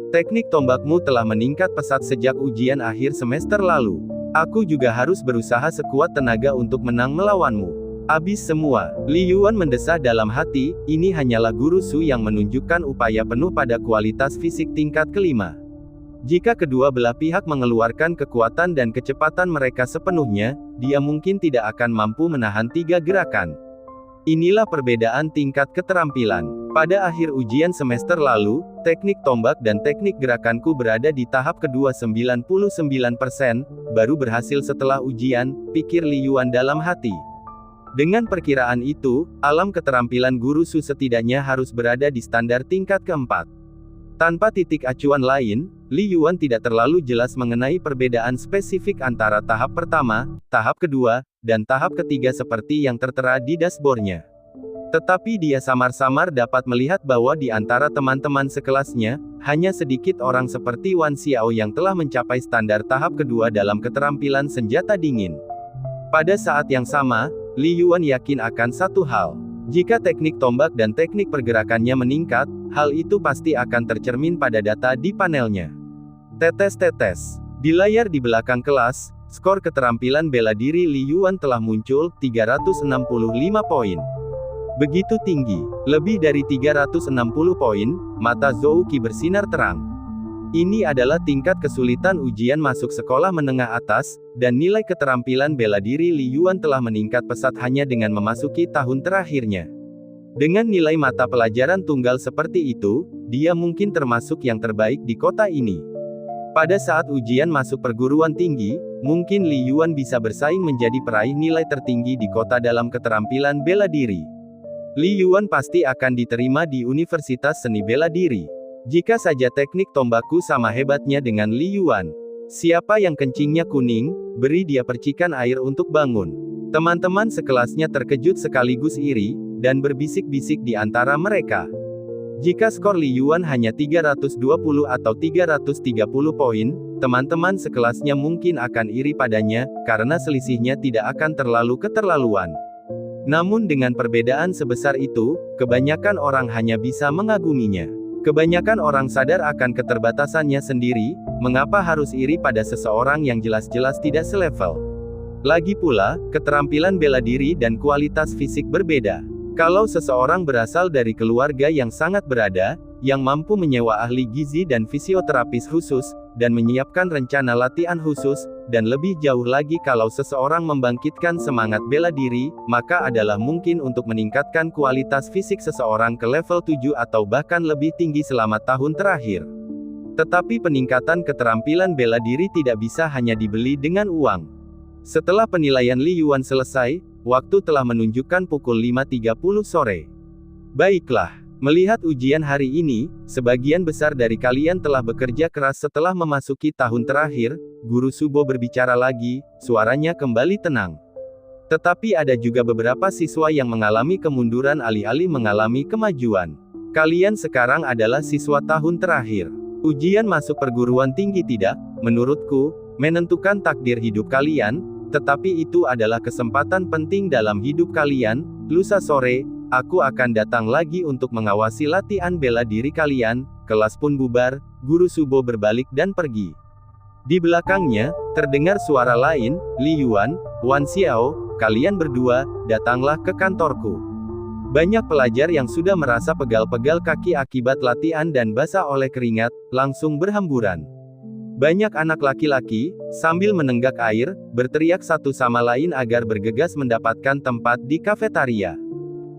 Teknik tombakmu telah meningkat pesat sejak ujian akhir semester lalu. Aku juga harus berusaha sekuat tenaga untuk menang melawanmu. Habis semua, Li Yuan mendesah dalam hati, ini hanyalah Guru Su yang menunjukkan upaya penuh pada kualitas fisik tingkat kelima. Jika kedua belah pihak mengeluarkan kekuatan dan kecepatan mereka sepenuhnya, dia mungkin tidak akan mampu menahan 3 gerakan. Inilah perbedaan tingkat keterampilan. Pada akhir ujian semester lalu, teknik tombak dan teknik gerakanku berada di tahap kedua 99%, baru berhasil setelah ujian, pikir Li Yuan dalam hati. Dengan perkiraan itu, alam keterampilan guru Su setidaknya harus berada di standar tingkat keempat. Tanpa titik acuan lain, Li Yuan tidak terlalu jelas mengenai perbedaan spesifik antara tahap pertama, tahap kedua, dan tahap ketiga seperti yang tertera di dashboardnya. Tetapi dia samar-samar dapat melihat bahwa di antara teman-teman sekelasnya, hanya sedikit orang seperti Wan Xiao yang telah mencapai standar tahap kedua dalam keterampilan senjata dingin. Pada saat yang sama, Li Yuan yakin akan satu hal. Jika teknik tombak dan teknik pergerakannya meningkat, hal itu pasti akan tercermin pada data di panelnya. Tetes-tetes. Di layar di belakang kelas, skor keterampilan bela diri Li Yuan telah muncul, 365 poin. Begitu tinggi, lebih dari 360 poin, mata Zhou Qi bersinar terang. Ini adalah tingkat kesulitan ujian masuk sekolah menengah atas, dan nilai keterampilan bela diri Li Yuan telah meningkat pesat hanya dengan memasuki tahun terakhirnya. Dengan nilai mata pelajaran tunggal seperti itu, dia mungkin termasuk yang terbaik di kota ini. Pada saat ujian masuk perguruan tinggi, mungkin Li Yuan bisa bersaing menjadi peraih nilai tertinggi di kota dalam keterampilan bela diri. Li Yuan pasti akan diterima di Universitas Seni Bela Diri. Jika saja teknik tombakku sama hebatnya dengan Li Yuan. Siapa yang kencingnya kuning, beri dia percikan air untuk bangun. Teman-teman sekelasnya terkejut sekaligus iri, dan berbisik-bisik di antara mereka. Jika skor Li Yuan hanya 320 atau 330 poin, teman-teman sekelasnya mungkin akan iri padanya, karena selisihnya tidak akan terlalu keterlaluan. Namun dengan perbedaan sebesar itu, kebanyakan orang hanya bisa mengaguminya. Kebanyakan orang sadar akan keterbatasannya sendiri, mengapa harus iri pada seseorang yang jelas-jelas tidak selevel. Lagi pula, keterampilan bela diri dan kualitas fisik berbeda. Kalau seseorang berasal dari keluarga yang sangat berada, yang mampu menyewa ahli gizi dan fisioterapis khusus, dan menyiapkan rencana latihan khusus, dan lebih jauh lagi kalau seseorang membangkitkan semangat bela diri, maka adalah mungkin untuk meningkatkan kualitas fisik seseorang ke level 7 atau bahkan lebih tinggi selama tahun terakhir. Tetapi peningkatan keterampilan bela diri tidak bisa hanya dibeli dengan uang. Setelah penilaian Li Yuan selesai, waktu telah menunjukkan pukul 5.30 sore. Baiklah. Melihat ujian hari ini, sebagian besar dari kalian telah bekerja keras setelah memasuki tahun terakhir, Guru Subo berbicara lagi, suaranya kembali tenang. Tetapi ada juga beberapa siswa yang mengalami kemunduran alih-alih mengalami kemajuan. Kalian sekarang adalah siswa tahun terakhir. Ujian masuk perguruan tinggi tidak, menurutku, menentukan takdir hidup kalian, tetapi itu adalah kesempatan penting dalam hidup kalian. Lusa sore, aku akan datang lagi untuk mengawasi latihan bela diri kalian. Kelas pun bubar, Guru Subo berbalik dan pergi. Di belakangnya, terdengar suara lain, Li Yuan, Wan Xiao, kalian berdua, datanglah ke kantorku. Banyak pelajar yang sudah merasa pegal-pegal kaki akibat latihan dan basah oleh keringat, langsung berhamburan. Banyak anak laki-laki, sambil menenggak air, berteriak satu sama lain agar bergegas mendapatkan tempat di kafetaria.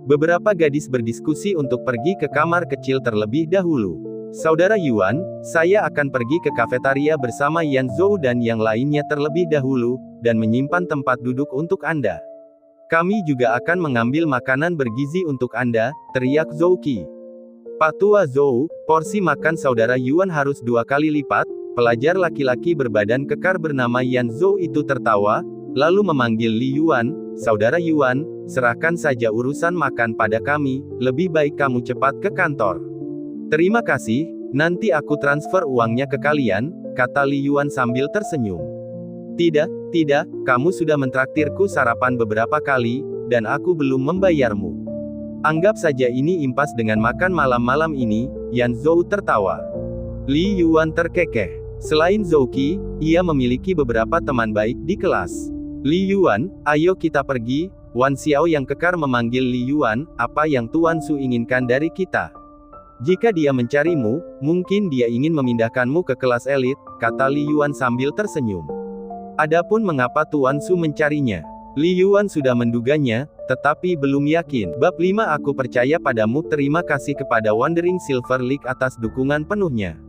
Beberapa gadis berdiskusi untuk pergi ke kamar kecil terlebih dahulu. Saudara Yuan, saya akan pergi ke kafetaria bersama Yan Zhou dan yang lainnya terlebih dahulu, dan menyimpan tempat duduk untuk Anda. Kami juga akan mengambil makanan bergizi untuk Anda, teriak Zhou Qi. Pak Tua Zhou, porsi makan saudara Yuan harus 2 kali lipat. Pelajar laki-laki berbadan kekar bernama Yan Zhou itu tertawa, lalu memanggil Li Yuan, Saudara Yuan, serahkan saja urusan makan pada kami, lebih baik kamu cepat ke kantor. Terima kasih, nanti aku transfer uangnya ke kalian, kata Li Yuan sambil tersenyum. Tidak, kamu sudah mentraktirku sarapan beberapa kali, dan aku belum membayarmu. Anggap saja ini impas dengan makan malam-malam ini, Yan Zhou tertawa. Li Yuan terkekeh. Selain Zhou Qi, ia memiliki beberapa teman baik di kelas. Li Yuan, ayo kita pergi. Wan Xiao yang kekar memanggil Li Yuan, apa yang Tuan Su inginkan dari kita? Jika dia mencarimu, mungkin dia ingin memindahkanmu ke kelas elit, kata Li Yuan sambil tersenyum. Adapun mengapa Tuan Su mencarinya? Li Yuan sudah menduganya, tetapi belum yakin. Bab 5 Aku percaya padamu. Terima kasih kepada Wandering Silver League atas dukungan penuhnya.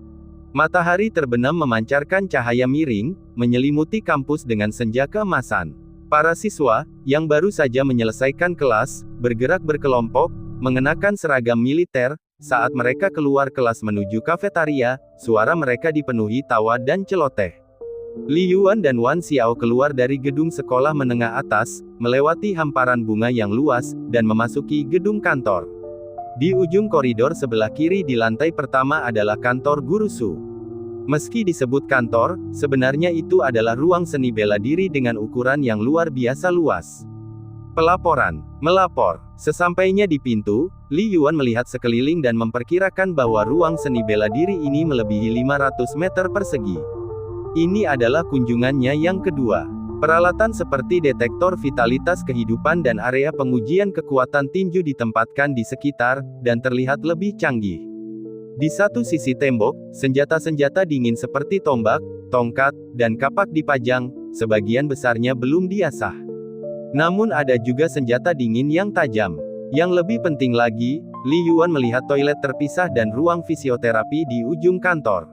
Matahari terbenam memancarkan cahaya miring, menyelimuti kampus dengan senja keemasan. Para siswa, yang baru saja menyelesaikan kelas, bergerak berkelompok, mengenakan seragam militer. Saat mereka keluar kelas menuju kafetaria, suara mereka dipenuhi tawa dan celoteh. Li Yuan dan Wan Xiao keluar dari gedung sekolah menengah atas, melewati hamparan bunga yang luas, dan memasuki gedung kantor. Di ujung koridor sebelah kiri di lantai pertama adalah kantor Guru Su. Meski disebut kantor, sebenarnya itu adalah ruang seni bela diri dengan ukuran yang luar biasa luas. Pelaporan. Melapor. Sesampainya di pintu, Li Yuan melihat sekeliling dan memperkirakan bahwa ruang seni bela diri ini melebihi 500 meter persegi. Ini adalah kunjungannya yang kedua. Peralatan seperti detektor vitalitas kehidupan dan area pengujian kekuatan tinju ditempatkan di sekitar, dan terlihat lebih canggih. Di satu sisi tembok, senjata-senjata dingin seperti tombak, tongkat, dan kapak dipajang, sebagian besarnya belum diasah. Namun ada juga senjata dingin yang tajam. Yang lebih penting lagi, Li Yuan melihat toilet terpisah dan ruang fisioterapi di ujung kantor.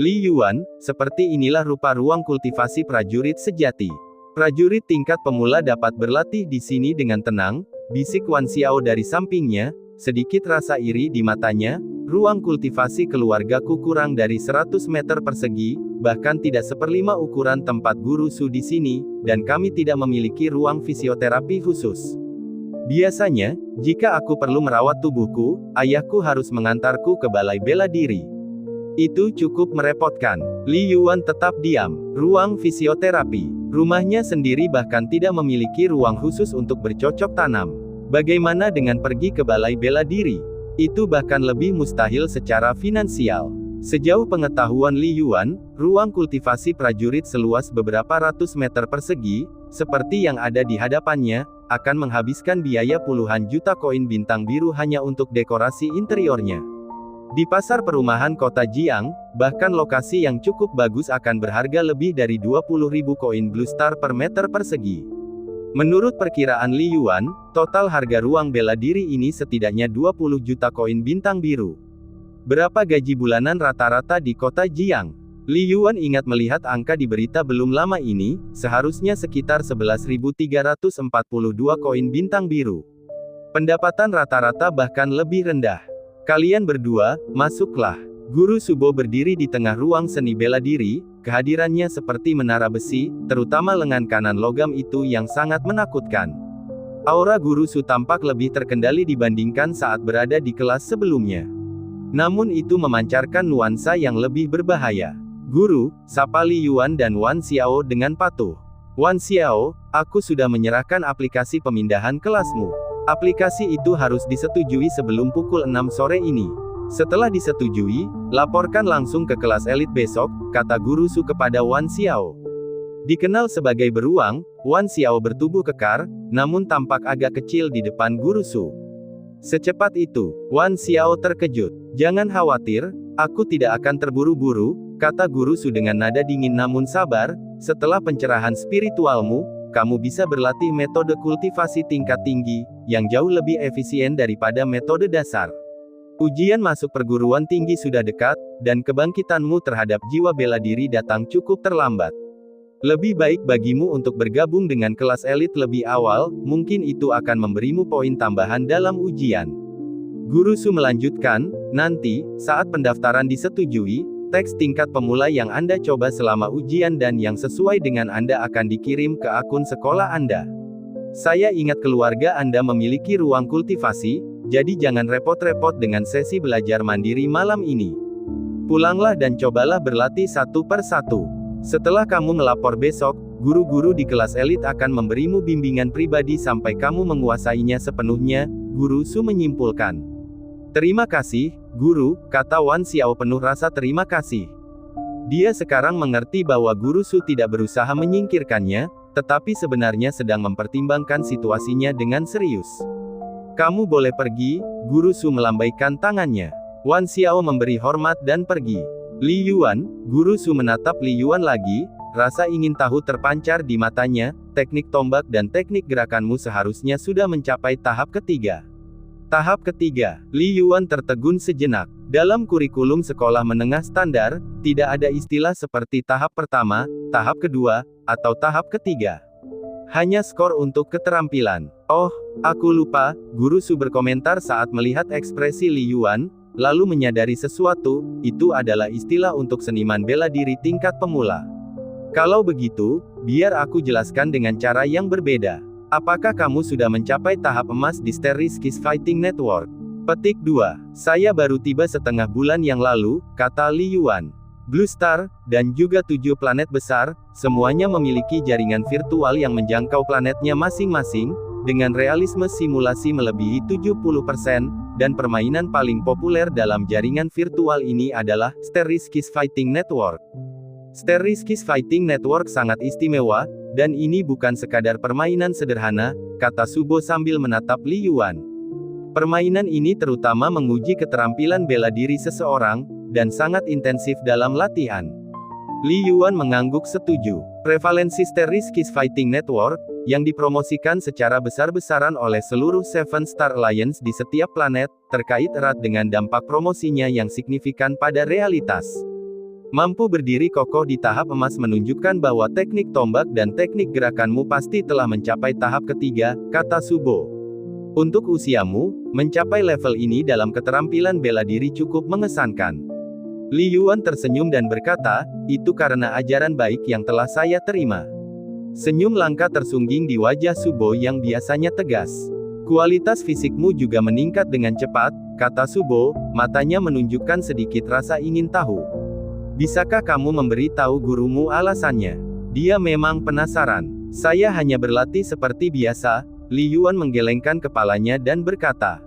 Li Yuan, seperti inilah rupa ruang kultivasi prajurit sejati. Prajurit tingkat pemula dapat berlatih di sini dengan tenang, bisik Wan Xiao dari sampingnya, sedikit rasa iri di matanya. Ruang kultivasi keluargaku kurang dari 100 meter persegi, bahkan tidak seperlima ukuran tempat Guru Su di sini, dan kami tidak memiliki ruang fisioterapi khusus. Biasanya, jika aku perlu merawat tubuhku, ayahku harus mengantarku ke balai bela diri. Itu cukup merepotkan. Li Yuan tetap diam. Ruang fisioterapi. Rumahnya sendiri bahkan tidak memiliki ruang khusus untuk bercocok tanam. Bagaimana dengan pergi ke balai bela diri? Itu bahkan lebih mustahil secara finansial. Sejauh pengetahuan Li Yuan, ruang kultivasi prajurit seluas beberapa ratus meter persegi, seperti yang ada di hadapannya, akan menghabiskan biaya puluhan juta koin bintang biru hanya untuk dekorasi interiornya. Di pasar perumahan kota Jiang, bahkan lokasi yang cukup bagus akan berharga lebih dari 20.000 koin Blue Star per meter persegi. Menurut perkiraan Li Yuan, total harga ruang bela diri ini setidaknya 20 juta koin bintang biru. Berapa gaji bulanan rata-rata di kota Jiang? Li Yuan ingat melihat angka di berita belum lama ini, seharusnya sekitar 11.342 koin bintang biru. Pendapatan rata-rata bahkan lebih rendah. Kalian berdua, masuklah. Guru Subo berdiri di tengah ruang seni bela diri, kehadirannya seperti menara besi, terutama lengan kanan logam itu yang sangat menakutkan. Aura Guru Su tampak lebih terkendali dibandingkan saat berada di kelas sebelumnya. Namun itu memancarkan nuansa yang lebih berbahaya. Guru, sapa Li Yuan dan Wan Xiao dengan patuh. Wan Xiao, aku sudah menyerahkan aplikasi pemindahan kelasmu. Aplikasi itu harus disetujui sebelum pukul 6 sore ini. Setelah disetujui, laporkan langsung ke kelas elit besok, kata Guru Su kepada Wan Xiao. Dikenal sebagai beruang, Wan Xiao bertubuh kekar, namun tampak agak kecil di depan Guru Su. Secepat itu, Wan Xiao terkejut. Jangan khawatir, aku tidak akan terburu-buru, kata Guru Su dengan nada dingin namun sabar. Setelah pencerahan spiritualmu, kamu bisa berlatih metode kultivasi tingkat tinggi, yang jauh lebih efisien daripada metode dasar. Ujian masuk perguruan tinggi sudah dekat, dan kebangkitanmu terhadap jiwa bela diri datang cukup terlambat. Lebih baik bagimu untuk bergabung dengan kelas elit lebih awal, mungkin itu akan memberimu poin tambahan dalam ujian. Guru Su melanjutkan, nanti, saat pendaftaran disetujui, teks tingkat pemula yang Anda coba selama ujian dan yang sesuai dengan Anda akan dikirim ke akun sekolah Anda. Saya ingat keluarga Anda memiliki ruang kultivasi, jadi jangan repot-repot dengan sesi belajar mandiri malam ini. Pulanglah dan cobalah berlatih satu per satu. Setelah kamu melapor besok, guru-guru di kelas elit akan memberimu bimbingan pribadi sampai kamu menguasainya sepenuhnya, Guru Su menyimpulkan. Terima kasih, Guru, kata Wan Xiao penuh rasa terima kasih. Dia sekarang mengerti bahwa Guru Su tidak berusaha menyingkirkannya, tetapi sebenarnya sedang mempertimbangkan situasinya dengan serius. Kamu boleh pergi, Guru Su melambaikan tangannya. Wan Xiao memberi hormat dan pergi. Li Yuan, Guru Su menatap Li Yuan lagi, rasa ingin tahu terpancar di matanya, teknik tombak dan teknik gerakanmu seharusnya sudah mencapai tahap ketiga. Tahap ketiga, Li Yuan tertegun sejenak. Dalam kurikulum sekolah menengah standar, tidak ada istilah seperti tahap pertama, tahap kedua, atau tahap ketiga. Hanya skor untuk keterampilan. Oh, aku lupa, Guru Su berkomentar saat melihat ekspresi Li Yuan, lalu menyadari sesuatu, itu adalah istilah untuk seniman bela diri tingkat pemula. Kalau begitu, biar aku jelaskan dengan cara yang berbeda. Apakah kamu sudah mencapai tahap emas di Star Riskies Fighting Network? Petik 2. Saya baru tiba setengah bulan yang lalu, kata Li Yuan. Blue Star, dan juga 7 planet besar, semuanya memiliki jaringan virtual yang menjangkau planetnya masing-masing, dengan realisme simulasi melebihi 70%, dan permainan paling populer dalam jaringan virtual ini adalah Star Riskies Fighting Network. Star Riskies Fighting Network sangat istimewa, dan ini bukan sekadar permainan sederhana, kata Subo sambil menatap Li Yuan. Permainan ini terutama menguji keterampilan bela diri seseorang, dan sangat intensif dalam latihan. Li Yuan mengangguk setuju. Prevalensi Star Riskies Fighting Network, yang dipromosikan secara besar-besaran oleh seluruh Seven Star Alliance di setiap planet, terkait erat dengan dampak promosinya yang signifikan pada realitas. Mampu berdiri kokoh di tahap emas menunjukkan bahwa teknik tombak dan teknik gerakanmu pasti telah mencapai tahap ketiga, kata Subo. Untuk usiamu, mencapai level ini dalam keterampilan bela diri cukup mengesankan. Li Yuan tersenyum dan berkata, itu karena ajaran baik yang telah saya terima. Senyum langka tersungging di wajah Subo yang biasanya tegas. Kualitas fisikmu juga meningkat dengan cepat, kata Subo, matanya menunjukkan sedikit rasa ingin tahu. Bisakah kamu memberi tahu gurumu alasannya? Dia memang penasaran. Saya hanya berlatih seperti biasa, Li Yuan menggelengkan kepalanya dan berkata.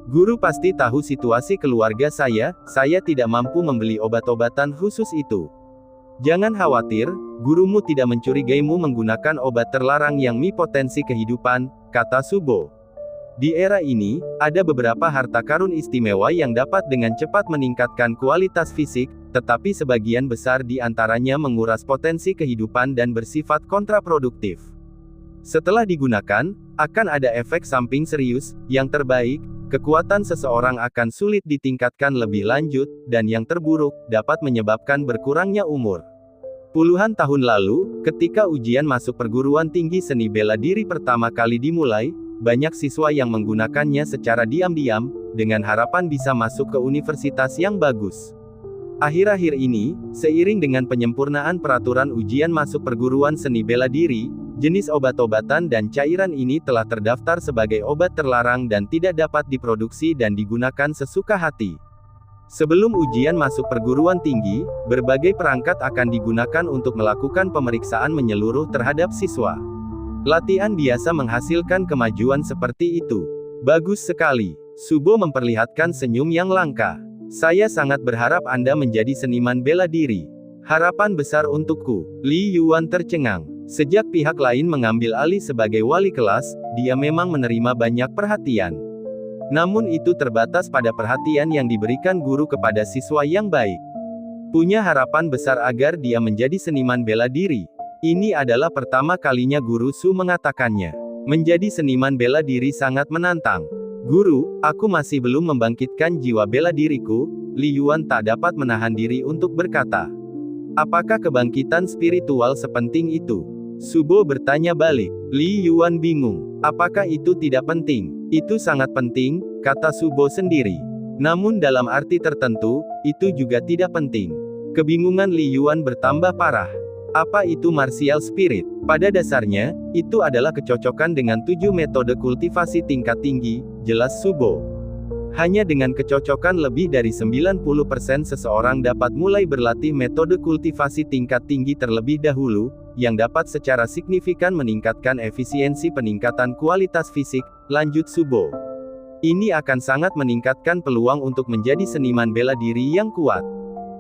Guru pasti tahu situasi keluarga saya tidak mampu membeli obat-obatan khusus itu. Jangan khawatir, gurumu tidak mencurigaimu menggunakan obat terlarang yang potensi kehidupan, kata Subo. Di era ini, ada beberapa harta karun istimewa yang dapat dengan cepat meningkatkan kualitas fisik, tetapi sebagian besar di antaranya menguras potensi kehidupan dan bersifat kontraproduktif. Setelah digunakan, akan ada efek samping serius, yang terbaik, kekuatan seseorang akan sulit ditingkatkan lebih lanjut, dan yang terburuk, dapat menyebabkan berkurangnya umur. Puluhan tahun lalu, ketika ujian masuk perguruan tinggi seni bela diri pertama kali dimulai, banyak siswa yang menggunakannya secara diam-diam, dengan harapan bisa masuk ke universitas yang bagus. Akhir-akhir ini, seiring dengan penyempurnaan peraturan ujian masuk perguruan seni bela diri, jenis obat-obatan dan cairan ini telah terdaftar sebagai obat terlarang dan tidak dapat diproduksi dan digunakan sesuka hati. Sebelum ujian masuk perguruan tinggi, berbagai perangkat akan digunakan untuk melakukan pemeriksaan menyeluruh terhadap siswa. Latihan biasa menghasilkan kemajuan seperti itu. Bagus sekali. Subo memperlihatkan senyum yang langka. Saya sangat berharap Anda menjadi seniman bela diri. Harapan besar untukku. Li Yuan tercengang. Sejak pihak lain mengambil alih sebagai wali kelas, dia memang menerima banyak perhatian. Namun itu terbatas pada perhatian yang diberikan guru kepada siswa yang baik. Punya harapan besar agar dia menjadi seniman bela diri. Ini adalah pertama kalinya Guru Su mengatakannya. Menjadi seniman bela diri sangat menantang. Guru, aku masih belum membangkitkan jiwa bela diriku, Li Yuan tak dapat menahan diri untuk berkata. Apakah kebangkitan spiritual sepenting itu? Subo bertanya balik. Li Yuan bingung. Apakah itu tidak penting? Itu sangat penting, kata Subo sendiri. Namun dalam arti tertentu, itu juga tidak penting. Kebingungan Li Yuan bertambah parah. Apa itu martial spirit? Pada dasarnya, itu adalah kecocokan dengan 7 metode kultivasi tingkat tinggi, jelas Subo. Hanya dengan kecocokan lebih dari 90% seseorang dapat mulai berlatih metode kultivasi tingkat tinggi terlebih dahulu, yang dapat secara signifikan meningkatkan efisiensi peningkatan kualitas fisik, lanjut Subo. Ini akan sangat meningkatkan peluang untuk menjadi seniman bela diri yang kuat.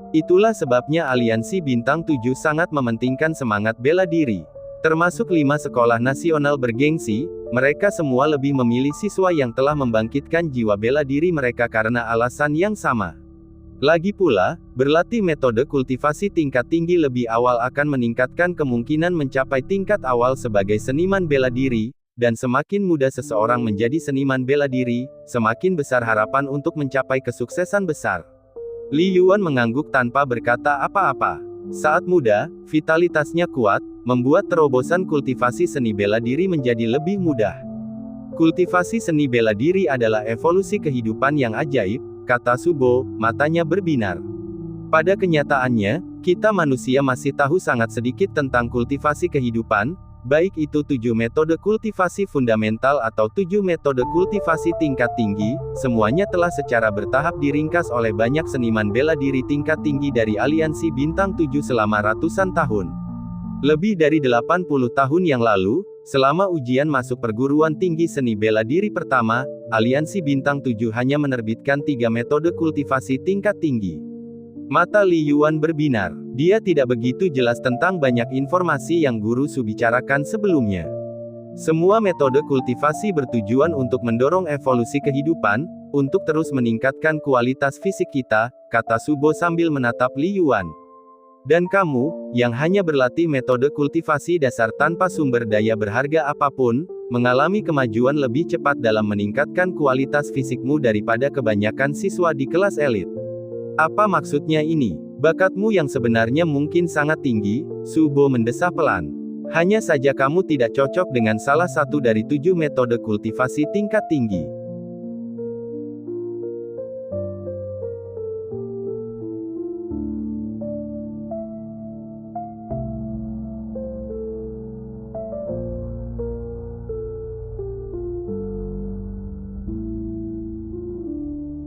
Itulah sebabnya Aliansi Bintang 7 sangat mementingkan semangat bela diri. Termasuk 5 sekolah nasional bergengsi, mereka semua lebih memilih siswa yang telah membangkitkan jiwa bela diri mereka karena alasan yang sama. Lagi pula, berlatih metode kultivasi tingkat tinggi lebih awal akan meningkatkan kemungkinan mencapai tingkat awal sebagai seniman bela diri, dan semakin mudah seseorang menjadi seniman bela diri, semakin besar harapan untuk mencapai kesuksesan besar. Li Yuan mengangguk tanpa berkata apa-apa. Saat muda, vitalitasnya kuat, membuat terobosan kultivasi seni bela diri menjadi lebih mudah. Kultivasi seni bela diri adalah evolusi kehidupan yang ajaib, kata Subo, matanya berbinar. Pada kenyataannya, kita manusia masih tahu sangat sedikit tentang kultivasi kehidupan, baik itu 7 metode kultivasi fundamental atau 7 metode kultivasi tingkat tinggi, semuanya telah secara bertahap diringkas oleh banyak seniman bela diri tingkat tinggi dari Aliansi Bintang 7 selama ratusan tahun. Lebih dari 80 tahun yang lalu, selama ujian masuk perguruan tinggi seni bela diri pertama, Aliansi Bintang 7 hanya menerbitkan 3 metode kultivasi tingkat tinggi. Mata Li Yuan berbinar. Dia tidak begitu jelas tentang banyak informasi yang Guru Su bicarakan sebelumnya. Semua metode kultivasi bertujuan untuk mendorong evolusi kehidupan, untuk terus meningkatkan kualitas fisik kita, kata Subo sambil menatap Li Yuan. Dan kamu, yang hanya berlatih metode kultivasi dasar tanpa sumber daya berharga apapun, mengalami kemajuan lebih cepat dalam meningkatkan kualitas fisikmu daripada kebanyakan siswa di kelas elit. Apa maksudnya ini? Bakatmu yang sebenarnya mungkin sangat tinggi, Subo mendesah pelan. Hanya saja kamu tidak cocok dengan salah satu dari 7 metode kultivasi tingkat tinggi.